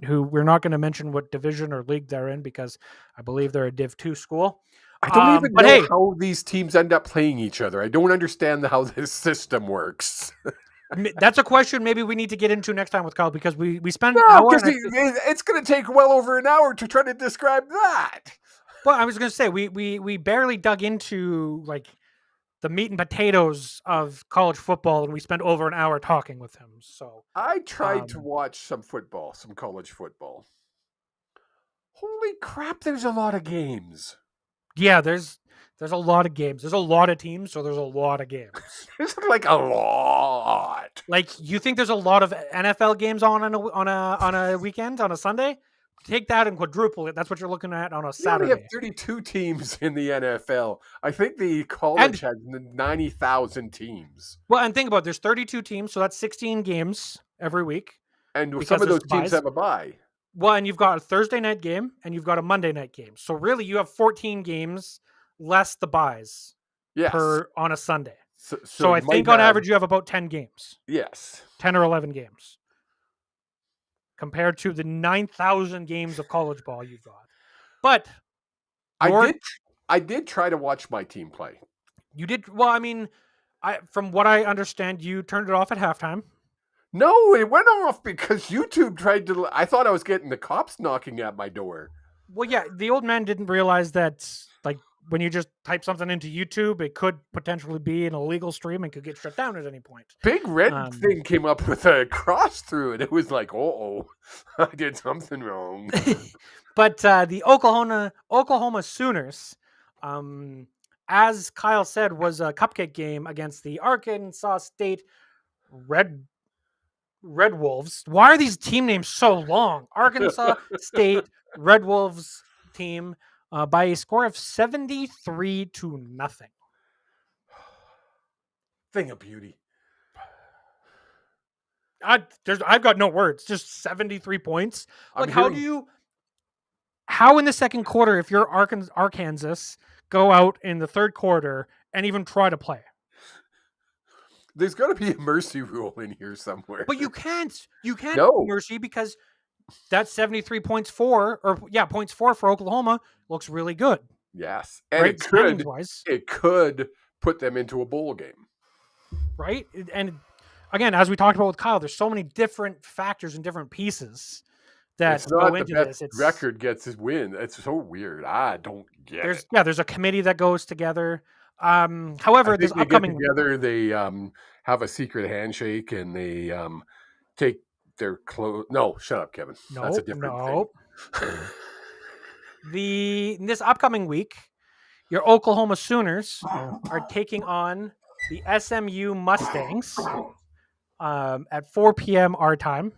Who we're not going to mention what division or league they're in because I believe they're a Div 2 school. I don't even know how these teams end up playing each other. I don't understand how this system works. That's a question maybe we need to get into next time with Kyle because we spend an hour. It's going to take well over an hour to try to describe that. Well, I was going to say we barely dug into like the meat and potatoes of college football, and we spent over an hour talking with him. So I tried to watch some college football. Holy crap! There's a lot of games. Yeah, there's a lot of games. There's a lot of teams, so there's a lot of games. There's like a lot. Like you think there's a lot of NFL games on a weekend on a Sunday? Take that and quadruple it. That's what you're looking at on a Saturday. We have 32 teams in the NFL. I think the college has 90,000 teams. Well, and think about it. There's 32 teams, so that's 16 games every week. And some of those teams have a bye. Well, and you've got a Thursday night game, and you've got a Monday night game. So really, you have 14 games less the buys on a Sunday. So I think on average, you have about 10 games. Yes. 10 or 11 games. Compared to the 9,000 games of college ball you've got. But I did try to watch my team play. You did? Well, I mean, from what I understand, you turned it off at halftime. No, it went off because YouTube tried to... I thought I was getting the cops knocking at my door. Well, yeah, the old man didn't realize that, like, when you just type something into YouTube, it could potentially be an illegal stream and could get shut down at any point. Big red thing came up with a cross through it. It was like, I did something wrong. But the Oklahoma Sooners, as Kyle said, was a cupcake game against the Arkansas State Red Wolves. Why are these team names so long? Arkansas State Red Wolves team. By a score of 73-0. Thing of beauty. I've got no words. Just 73 points. Like, how in the second quarter, if you're Arkansas, go out in the third quarter and even try to play? There's got to be a mercy rule in here somewhere. But you can't. You can't do mercy because that 73 points for Oklahoma looks really good. Yes. And right? it could put them into a bowl game. Right? And again, as we talked about with Kyle, there's so many different factors and different pieces that go into this. Record gets his win. It's so weird. I don't get it. There's a committee that goes together. However, this upcoming get together, they have a secret handshake and they take their clothes. No, shut up, Kevin. That's a different thing. This upcoming week, your Oklahoma Sooners are taking on the SMU Mustangs at 4 p.m. our time.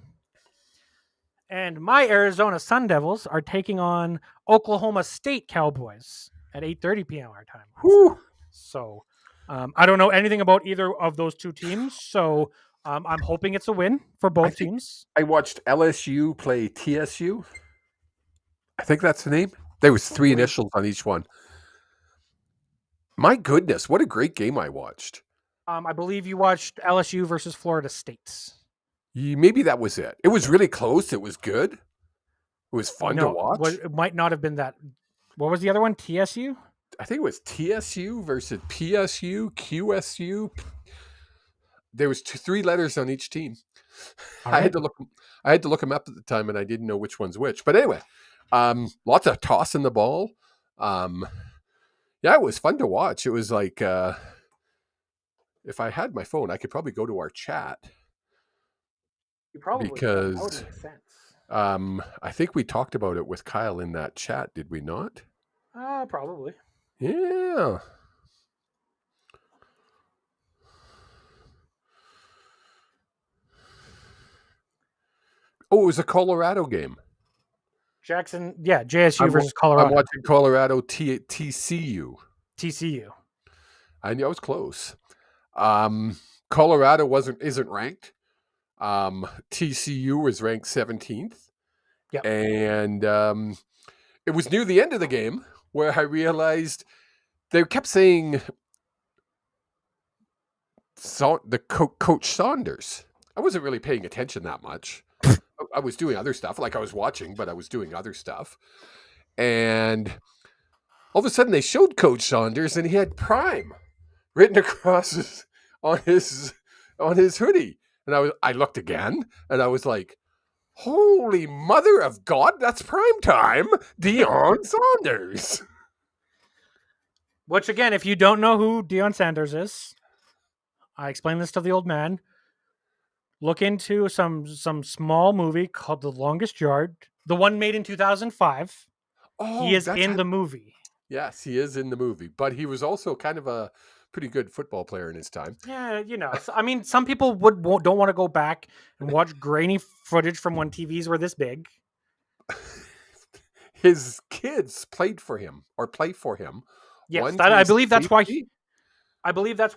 And my Arizona Sun Devils are taking on Oklahoma State Cowboys at 8:30 p.m. our time. Whew. So I don't know anything about either of those two teams. So I'm hoping it's a win for both teams. I watched LSU play TSU. I think that's the name. There was 3 initials on each one. My goodness, what a great game I watched. I believe you watched LSU versus Florida State. Maybe that was it. It was really close. It was good. It was fun to watch. It might not have been that. What was the other one? TSU? I think it was TSU versus PSU, QSU. There was 3 letters on each team. Right. I had to look them up at the time, and I didn't know which one's which. But anyway, lots of tossing the ball. Yeah, it was fun to watch. It was like if I had my phone, I could probably go to our chat. You probably because that would make sense. I think we talked about it with Kyle in that chat, did we not? Probably. Yeah. Oh, it was a Colorado game. Jackson, yeah, JSU versus Colorado. I'm watching Colorado TCU. TCU. I know it's close. Colorado isn't ranked. TCU was ranked 17th. Yeah. And it was near the end of the game where I realized they kept saying Coach Saunders. I wasn't really paying attention that much. I was doing other stuff. Like I was watching, but I was doing other stuff. And all of a sudden they showed Coach Saunders and he had Prime written across on his hoodie. And I looked again and I was like, holy mother of God, that's prime time. Deion Sanders. Which again, if you don't know who Deion Sanders is, I explained this to the old man. Look into some small movie called The Longest Yard, the one made in 2005. Oh, he is in the movie. Yes, he is in the movie, but he was also kind of a pretty good football player in his time. Yeah, I mean, some people don't want to go back and watch grainy footage from when TVs were this big. His kids played for him or play for him. Yes, I believe that's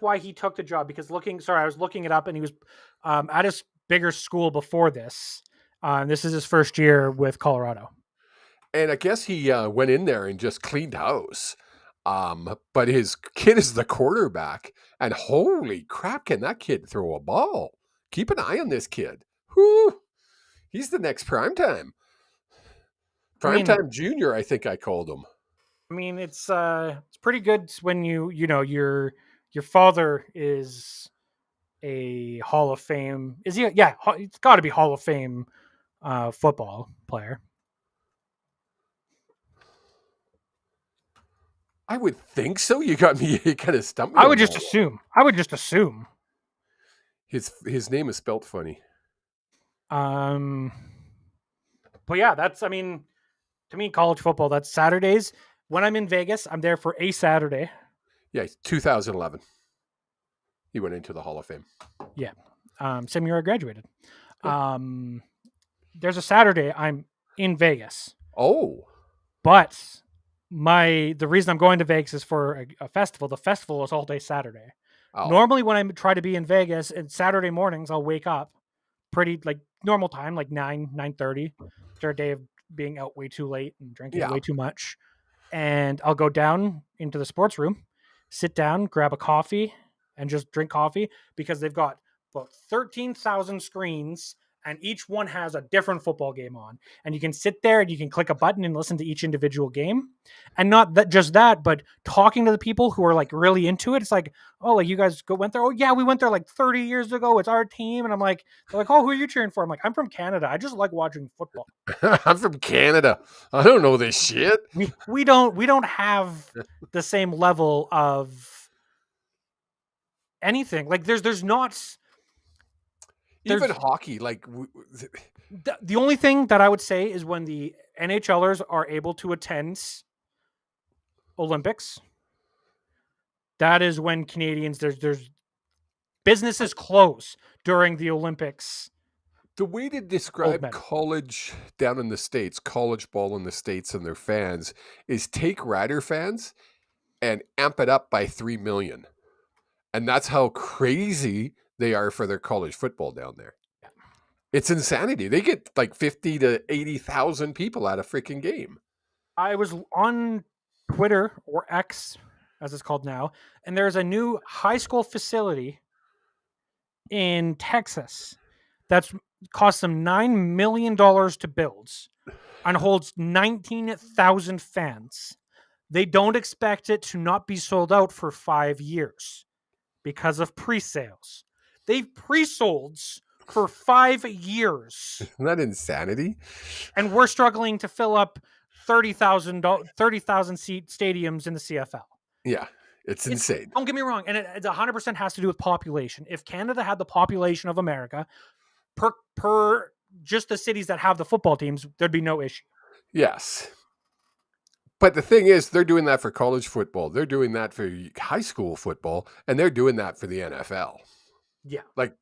why he took the job, because I was looking it up, and he was at his bigger school before this. This is his first year with Colorado. And I guess he went in there and just cleaned house. But his kid is the quarterback, and holy crap, can that kid throw a ball? Keep an eye on this kid. Whew. He's the next primetime. Primetime junior, I think I called him. I mean, it's pretty good when your father is a Hall of Fame. Is he? Yeah, it's got to be Hall of Fame football player. I would think so. You got me kind of stumped. I would just assume. His name is spelt funny. But yeah, to me, college football, that's Saturdays. When I'm in Vegas, I'm there for a Saturday. Yeah, 2011. He went into the Hall of Fame. Yeah. Same year I graduated. Yeah. There's a Saturday I'm in Vegas. Oh. But the reason I'm going to Vegas is for a festival. The festival is all day Saturday. Oh. Normally when I try to be in Vegas, and Saturday mornings, I'll wake up pretty like normal time, like 9:30, after a day of being out way too late and drinking way too much. And I'll go down into the sports room, sit down, grab a coffee, and just drink coffee, because they've got about 13,000 screens, and each one has a different football game on. And you can sit there and you can click a button and listen to each individual game. And not just that, but talking to the people who are like really into it. It's like, oh, like you guys went there? Oh yeah, we went there like 30 years ago. It's our team. And I'm like, they're like, oh, who are you cheering for? I'm like, I'm from Canada. I just like watching football. I'm from Canada. I don't know this shit. We don't have the same level of anything. Like there's not even hockey. Like the only thing that I would say is when the NHLers are able to attend Olympics. That is when Canadians there's businesses close during the Olympics. The way to describe college down in the States, college ball in the States and their fans is take Rider fans and amp it up by 3 million. And that's how crazy they are for their college football down there. It's insanity. They get like 50 to 80,000 people at a freaking game. I was on Twitter, or X, as it's called now, and there's a new high school facility in Texas that's cost them $9 million to build and holds 19,000 fans. They don't expect it to not be sold out for 5 years because of pre-sales. They've pre-sold for 5 years. Isn't that insanity? And we're struggling to fill up 30,000 seat stadiums in the CFL. Yeah, it's insane. Don't get me wrong. And it 100% has to do with population. If Canada had the population of America per just the cities that have the football teams, there'd be no issue. Yes. But the thing is, they're doing that for college football. They're doing that for high school football, and they're doing that for the NFL. Yeah. Like,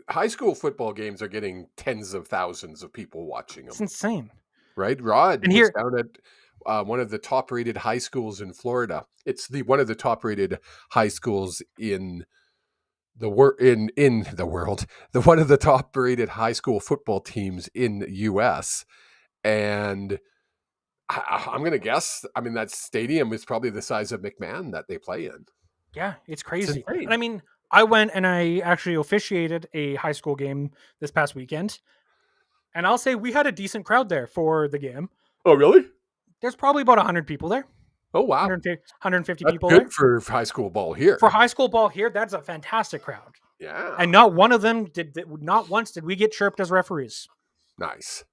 high school football games are getting tens of thousands of people watching them. It's insane. Right? Rod was down at one of the top-rated high schools in Florida. It's one of the top-rated high schools in the world. One of the top-rated high school football teams in the U.S. And I'm going to guess, I mean, that stadium is probably the size of McMahon that they play in. Yeah, it's crazy. And I mean, I went and I actually officiated a high school game this past weekend. And I'll say we had a decent crowd there for the game. Oh, really? There's probably about 100 people there. Oh, wow. 150 that's people good there. For high school ball here. For high school ball here, that's a fantastic crowd. Yeah. And not one of them not once did we get chirped as referees. Nice.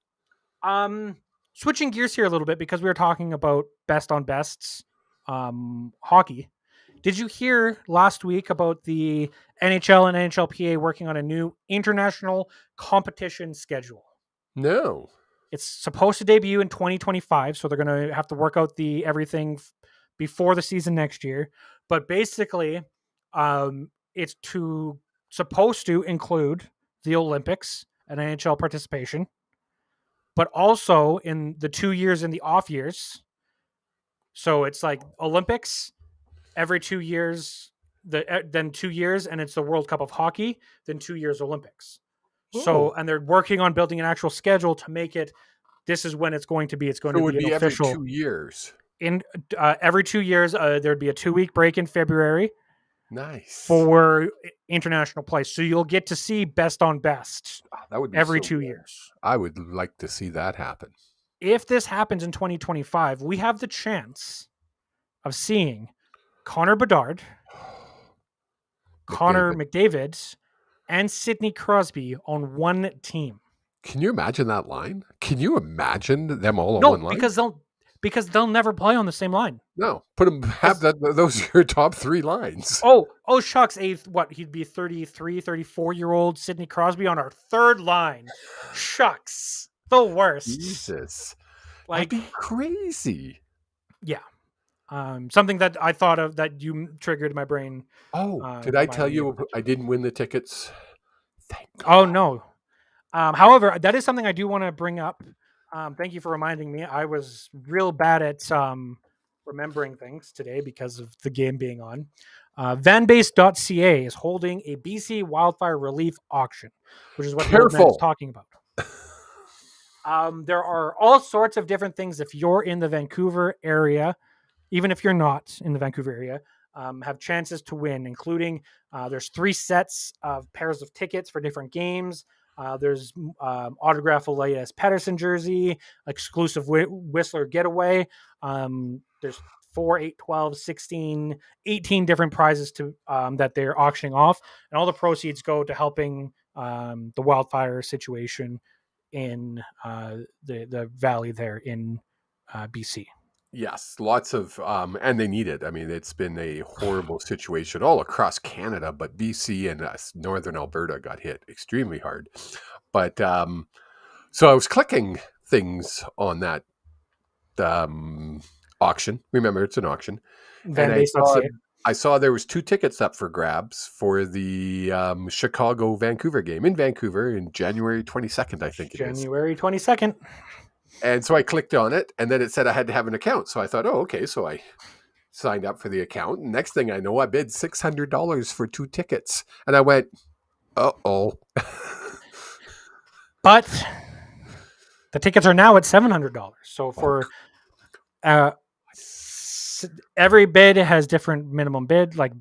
Switching gears here a little bit because we were talking about best on bests hockey. Did you hear last week about the NHL and NHLPA working on a new international competition schedule? No. It's supposed to debut in 2025, so they're going to have to work out everything before the season next year. But basically, it's supposed to include the Olympics and NHL participation, but also in the 2 years in the off years. So it's like Olympics every 2 years, then 2 years, and it's the World Cup of Hockey, then 2 years Olympics. So, and they're working on building an actual schedule to make it. This is when it's going to be. It's going to be an official. Every 2 years. In every 2 years, there'd be a 2-week break in February. Nice. For international play, so you'll get to see best on best. That would be every 2 years. I would like to see that happen. If this happens in 2025, we have the chance of seeing Connor Bedard, Connor McDavid, and Sidney Crosby on one team. Can you imagine that line? Can you imagine them all on one line? Because they'll never play on the same line. No, put them. Those are your top 3 lines. Oh, shucks! He'd be 33, 34-year-old Sidney Crosby on our third line. Shucks, the worst. Jesus, that'd be crazy. Yeah. Something that I thought of that you triggered my brain. Oh, did I tell you I didn't win the tickets? Thank God. Oh, no. However, that is something I do want to bring up. Thank you for reminding me. I was real bad at remembering things today because of the game being on. Vanbase.ca is holding a BC wildfire relief auction, which is what the old man is talking about. There are all sorts of different things. If you're in the Vancouver area, even if you're not in the Vancouver area, have chances to win, including there's 3 sets of pairs of tickets for different games. There's autograph Elias Pettersson jersey, exclusive Whistler getaway. There's 4, 8, 12, 16, 18 different prizes to that they're auctioning off. And all the proceeds go to helping the wildfire situation in the valley there in BC. Yes, lots of, and they need it. I mean, it's been a horrible situation all across Canada, but BC and northern Alberta got hit extremely hard. But so I was clicking things on that auction. Remember, it's an auction, and Vanbase.ca. I saw there was 2 tickets up for grabs for the Chicago Vancouver game in Vancouver in January 22nd, I think it is. January 22nd. And so I clicked on it, and then it said I had to have an account. So I thought, oh, okay. So I signed up for the account. And next thing I know, I bid $600 for 2 tickets. And I went, uh-oh. But the tickets are now at $700. So for every bid has different minimum bid. Like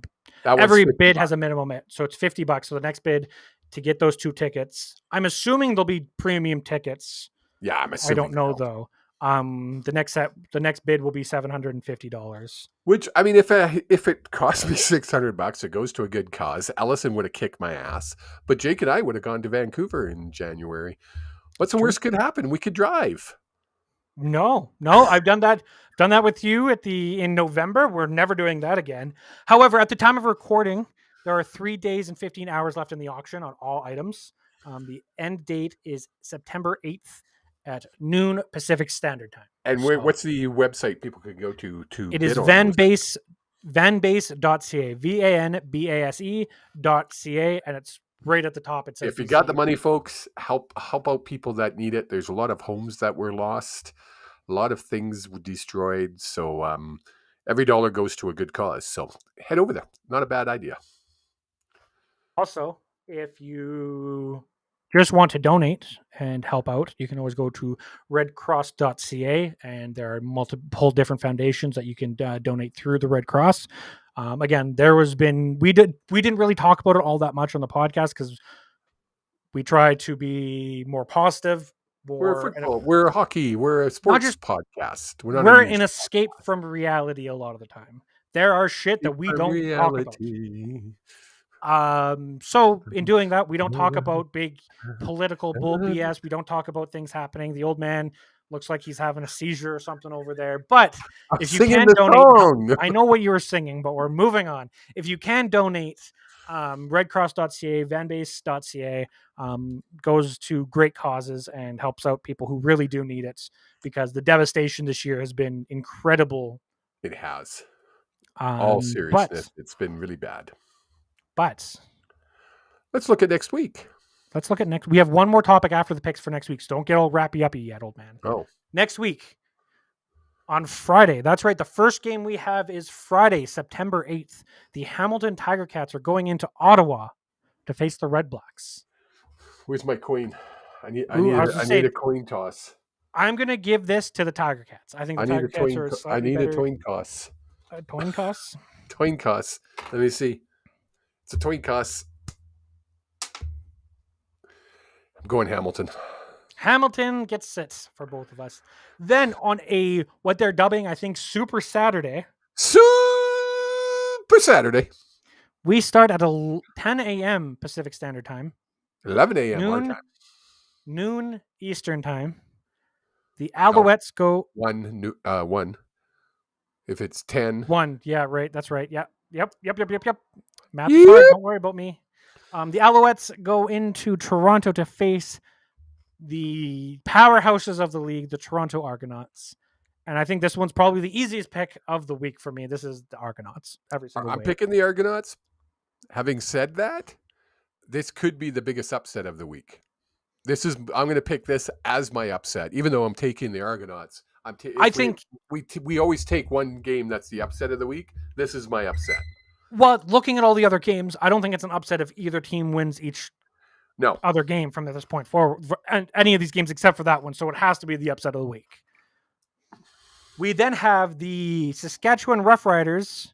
every bid has a minimum bid. So it's $50. So the next bid to get those 2 tickets, I'm assuming they'll be premium tickets. Yeah, I'm assuming. I don't know though. The next bid will be $750. Which, I mean, if it cost me $600, it goes to a good cause. Ellison would have kicked my ass, but Jake and I would have gone to Vancouver in January. What's the worst could happen? We could drive. No, I've done that. Done that with you in November. We're never doing that again. However, at the time of recording, there are 3 days and 15 hours left in the auction on all items. The end date is September 8th. At noon Pacific Standard Time. And what's the website people can go to? It is vanbase.ca, vanbase.ca, and it's right at the top. It says, if you got the money, folks, help out people that need it. There's a lot of homes that were lost, a lot of things were destroyed. So every dollar goes to a good cause. So head over there. Not a bad idea. Also, if you just want to donate and help out, you can always go to redcross.ca, and there are multiple different foundations that you can donate through the Red Cross. Again, we didn't really talk about it all that much on the podcast because we try to be more positive. We're football, we're hockey, we're a sports podcast. We're an escape from reality a lot of the time. There are shit that we don't talk about. So in doing that, we don't talk about big political bull BS. We don't talk about things happening. The old man looks like he's having a seizure or something over there. But if you can donate, I know what you were singing, but we're moving on. If you can donate, redcross.ca, vanbase.ca goes to great causes and helps out people who really do need it, because the devastation this year has been incredible. It has. All seriousness, it's been really bad. But let's look at next week. We have one more topic after the picks for next week, so don't get all rappy-uppy yet, old man. Oh. Next week, on Friday, that's right, the first game we have is Friday, September 8th. The Hamilton Tiger Cats are going into Ottawa to face the REDBLACKS. Where's my coin? I need a coin toss. I'm going to give this to the Tiger Cats. I think the Tiger Cats are slightly better. I need a coin toss. A coin toss? Coin toss. Let me see. It's a coin toss. I'm going Hamilton. Hamilton gets it for both of us. Then on what they're dubbing, I think, Super Saturday. Super Saturday. We start at 10 a.m. Pacific Standard Time. 11 a.m. our time. Noon Eastern Time. The Alouettes go... 1. If it's 10. 1. Yeah, right. That's right. Yep. Math's hard. Don't worry about me. The Alouettes go into Toronto to face the powerhouses of the league, the Toronto Argonauts. And I think this one's probably the easiest pick of the week for me. This is the Argonauts. I'm picking the Argonauts. Having said that, this could be the biggest upset of the week. I'm going to pick this as my upset, even though I'm taking the Argonauts. I think we always take one game that's the upset of the week. This is my upset. Well, looking at all the other games, I don't think it's an upset if either team wins each other game from this point forward, and any of these games except for that one. So it has to be the upset of the week. We then have the Saskatchewan Roughriders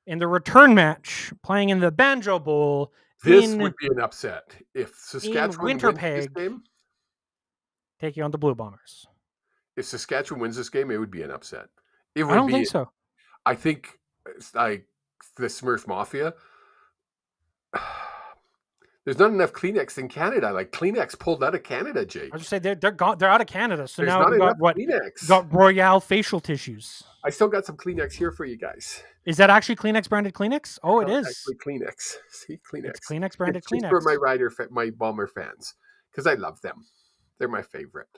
in the return match playing in the Banjo Bowl. This would be an upset if Saskatchewan wins this game. Taking on the Blue Bombers. If Saskatchewan wins this game, it would be an upset. I don't think so. I think the Smurf Mafia, There's not enough Kleenex in Canada. Like Kleenex pulled out of Canada, Jake. I was just say they're gone. They're out of Canada. So There's now not we got enough what? Kleenex. Got Royale facial tissues. I still got some Kleenex here for you guys. Is that actually Kleenex branded Kleenex? Oh, it is. Actually, Kleenex. See, Kleenex. It's Kleenex branded it's Kleenex. Just for my Bomber fans, because I love them. They're my favorite.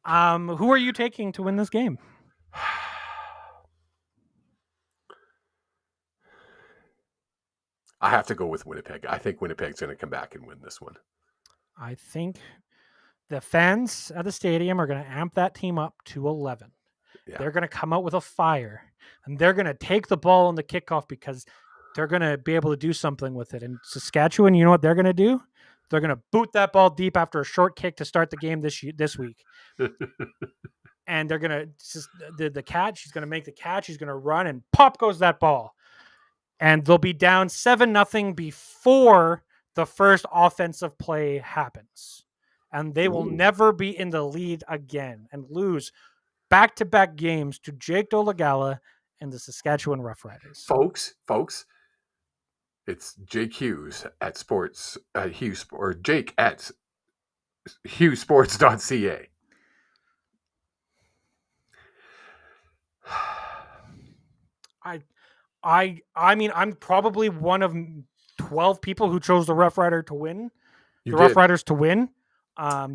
Who are you taking to win this game? I have to go with Winnipeg. I think Winnipeg's going to come back and win this one. I think the fans at the stadium are going to amp that team up to 11. Yeah. They're going to come out with a fire, and they're going to take the ball on the kickoff because they're going to be able to do something with it. And Saskatchewan, you know what they're going to do? They're going to boot that ball deep after a short kick to start the game this week. And they're going to the catch. He's going to make the catch. He's going to run, and pop goes that ball. And they'll be down 7-0 before the first offensive play happens. And they will never be in the lead again and lose back-to-back games to Jake Dolegala and the Saskatchewan Roughriders. Folks, it's Jake Hughes at Sports Hughes or Jake at HughesSports.ca. I mean, I'm probably one of 12 people who chose the Roughrider to win. Roughriders to win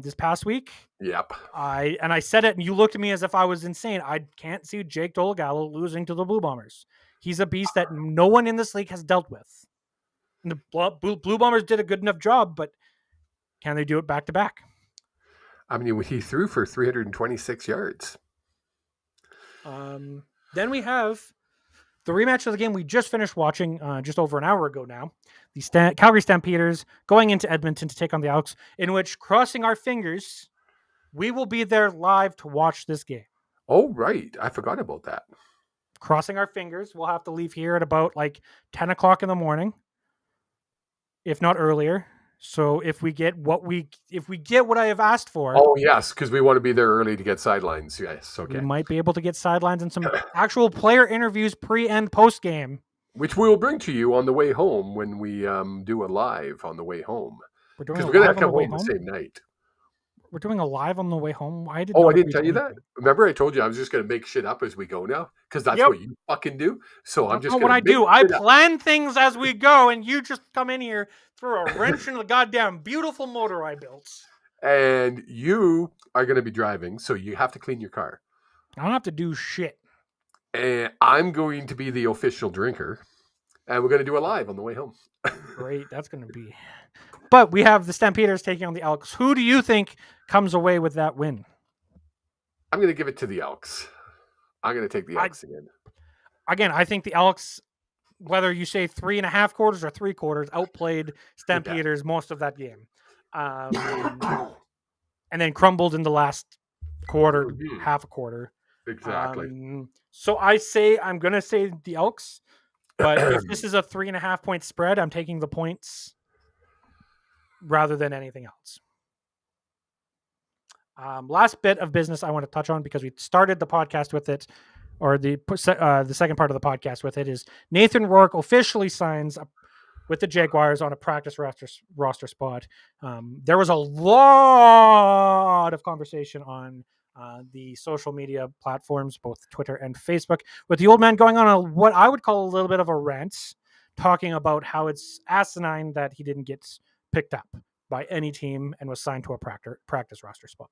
this past week. Yep. I said it, and you looked at me as if I was insane. I can't see Jake Dolegala losing to the Blue Bombers. He's a beast that no one in this league has dealt with. And the Blue Bombers did a good enough job, but can they do it back to back? I mean, he threw for 326 yards. Then we have the rematch of the game we just finished watching just over an hour ago now. The Calgary Stampeders going into Edmonton to take on the Elks, in which, crossing our fingers, we will be there live to watch this game. Oh, right. I forgot about that. Crossing our fingers. We'll have to leave here at about 10 o'clock in the morning, if not earlier. So if we get what I have asked for. Oh, yes, because we want to be there early to get sidelines. Yes, okay. We might be able to get sidelines and some actual player interviews pre and post game, which we will bring to you on the way home when we do a live on the way home. Because we're going to come home the same night. We're doing a live on the way home. I didn't tell you that. Remember, I told you I was just going to make shit up as we go now, because that's what you fucking do. So I'm just going to. What I do, I plan things as we go, and you just come in here, throw a wrench in the goddamn beautiful motor I built. And you are going to be driving, so you have to clean your car. I don't have to do shit. And I'm going to be the official drinker, and we're going to do a live on the way home. Great, that's going to be. But we have the Stampeders taking on the Elks. Who do you think comes away with that win? I'm going to give it to the Elks. I'm going to take the Elks again. Again, I think the Elks, whether you say 3.5 quarters or 3 quarters, outplayed Stampeders most of that game. And then crumbled in the last quarter, half a quarter. Exactly. So I'm going to say the Elks. But if this is a 3.5 point spread, I'm taking the points rather than anything else. Last bit of business I want to touch on, because we started the podcast with it, or the second part of the podcast with it, is Nathan Rourke officially signs up with the Jaguars on a practice roster spot. There was a lot of conversation on the social media platforms, both Twitter and Facebook, with the old man going on what I would call a little bit of a rant, talking about how it's asinine that he didn't get picked up by any team and was signed to a practice roster spot.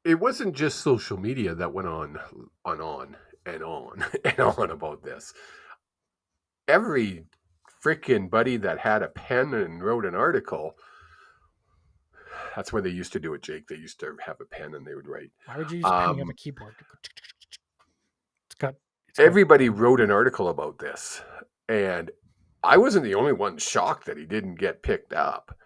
It wasn't just social media that went on and on about this. Every freaking buddy that had a pen and wrote an article. That's when they used to do it, Jake. They used to have a pen and they would write. Why would you use a pen? You have a keyboard. Everybody wrote an article about this, and I wasn't the only one shocked that he didn't get picked up.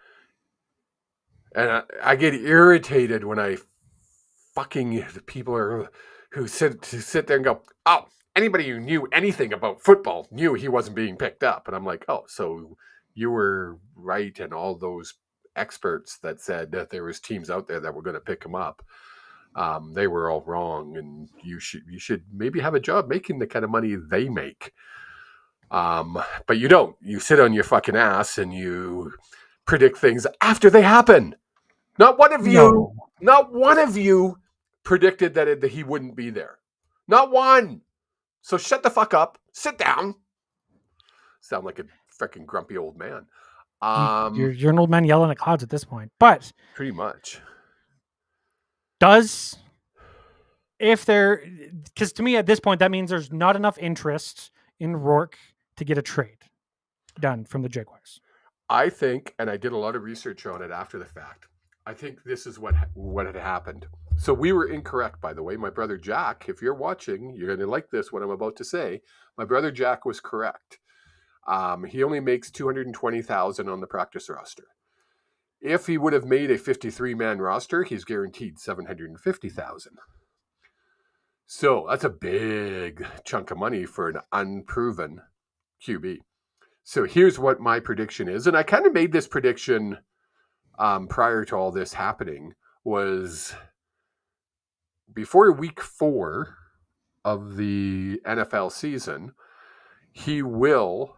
And I get irritated when the people who sit there and go, oh, anybody who knew anything about football knew he wasn't being picked up. And I'm like, oh, so you were right, and all those experts that said that there was teams out there that were going to pick him up, they were all wrong, and you should maybe have a job making the kind of money they make. But you don't. You sit on your fucking ass and you predict things after they happen. Not one of you predicted that he wouldn't be there. Not one. So shut the fuck up. Sit down. Sound like a freaking grumpy old man. You're an old man yelling at clouds at this point. But pretty much. Because to me at this point, that means there's not enough interest in Rourke to get a trade done from the Jaguars. I think, and I did a lot of research on it after the fact, I think this is what had happened. So we were incorrect, by the way. My brother Jack, if you're watching, you're going to like this, what I'm about to say. My brother Jack was correct. He only makes $220,000 on the practice roster. If he would have made a 53-man roster, he's guaranteed $750,000. So that's a big chunk of money for an unproven QB. So here's what my prediction is. And I kind of made this prediction prior to all this happening, was before week 4 of the NFL season, he will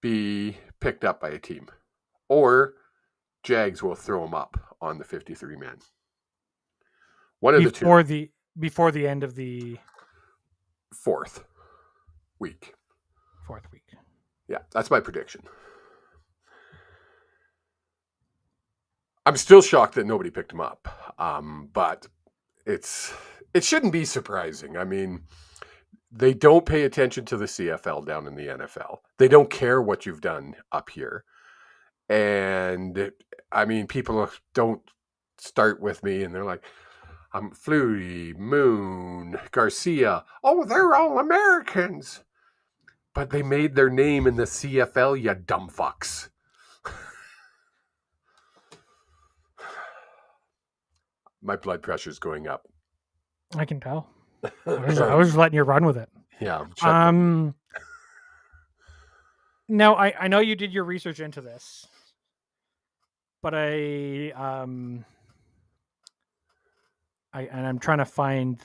be picked up by a team, or Jags will throw him up on the 53-man. One of the two. Before the end of the fourth week. Yeah, that's my prediction. I'm still shocked that nobody picked him up, but it shouldn't be surprising. I mean, they don't pay attention to the CFL down in the NFL. They don't care what you've done up here. And, I mean, people don't start with me and they're like, Flutie, Moon, Garcia. Oh, they're all Americans. But they made their name in the CFL, you dumb fucks. My blood pressure's going up. I can tell. I was letting you run with it. Yeah. Now, I know you did your research into this, but I'm trying to find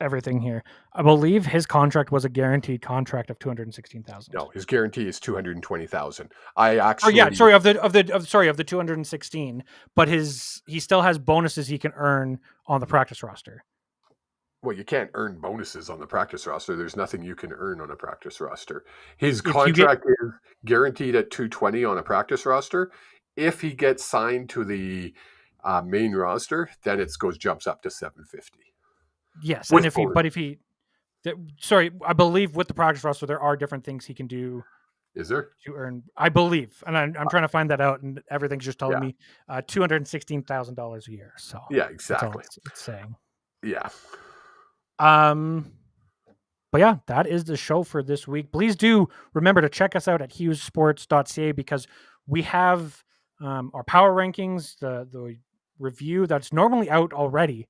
everything here. I believe his contract was a guaranteed contract of $216,000. No, his guarantee is $220,000. I actually. of the 216, but he still has bonuses he can earn on the practice roster. Well, you can't earn bonuses on the practice roster. There's nothing you can earn on a practice roster. His contract is guaranteed at $220 on a practice roster. If he gets signed to the main roster, then jumps up to $750. Yes, and I believe with the practice roster there are different things he can do. Is there? To earn, I believe, and I'm trying to find that out, and everything's just telling me $216,000 a year. So yeah, exactly. That's all it's saying. Yeah. But yeah, that is the show for this week. Please do remember to check us out at hughesports.ca, because we have our power rankings, the review that's normally out already,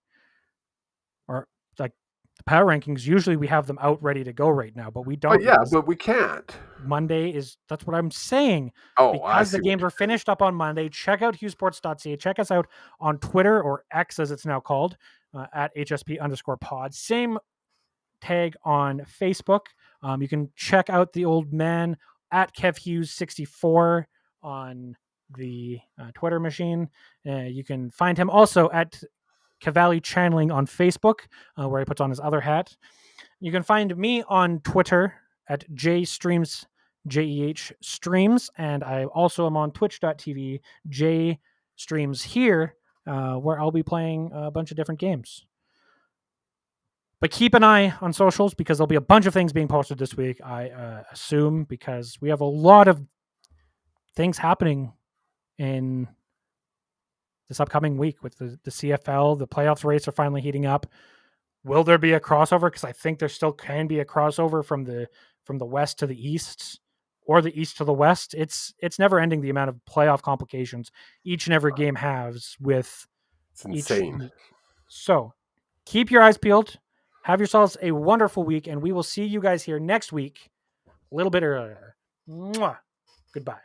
or like the power rankings. Usually we have them out ready to go right now, but we don't. But we can't. Monday that's what I'm saying. Because the games are finished up on Monday. Check out hughesports.ca. Check us out on Twitter, or X as it's now called, at HSP_pod. Same tag on Facebook. You can check out the old man at KevHughes64 on the Twitter machine. You can find him also at Cavalli Channeling on Facebook, where he puts on his other hat. You can find me on Twitter at JStreams, JEH Streams, and I also am on twitch.tv, JStreams here, where I'll be playing a bunch of different games. But keep an eye on socials, because there'll be a bunch of things being posted this week, I assume, because we have a lot of things happening in this upcoming week with the CFL. The playoffs race are finally heating up. Will there be a crossover? Because I think there still can be a crossover from the west to the east, or the east to the west. It's never ending, the amount of playoff complications each and every game has with. It's insane. So keep your eyes peeled. Have yourselves a wonderful week, and we will see you guys here next week, a little bit earlier. Mwah. Goodbye.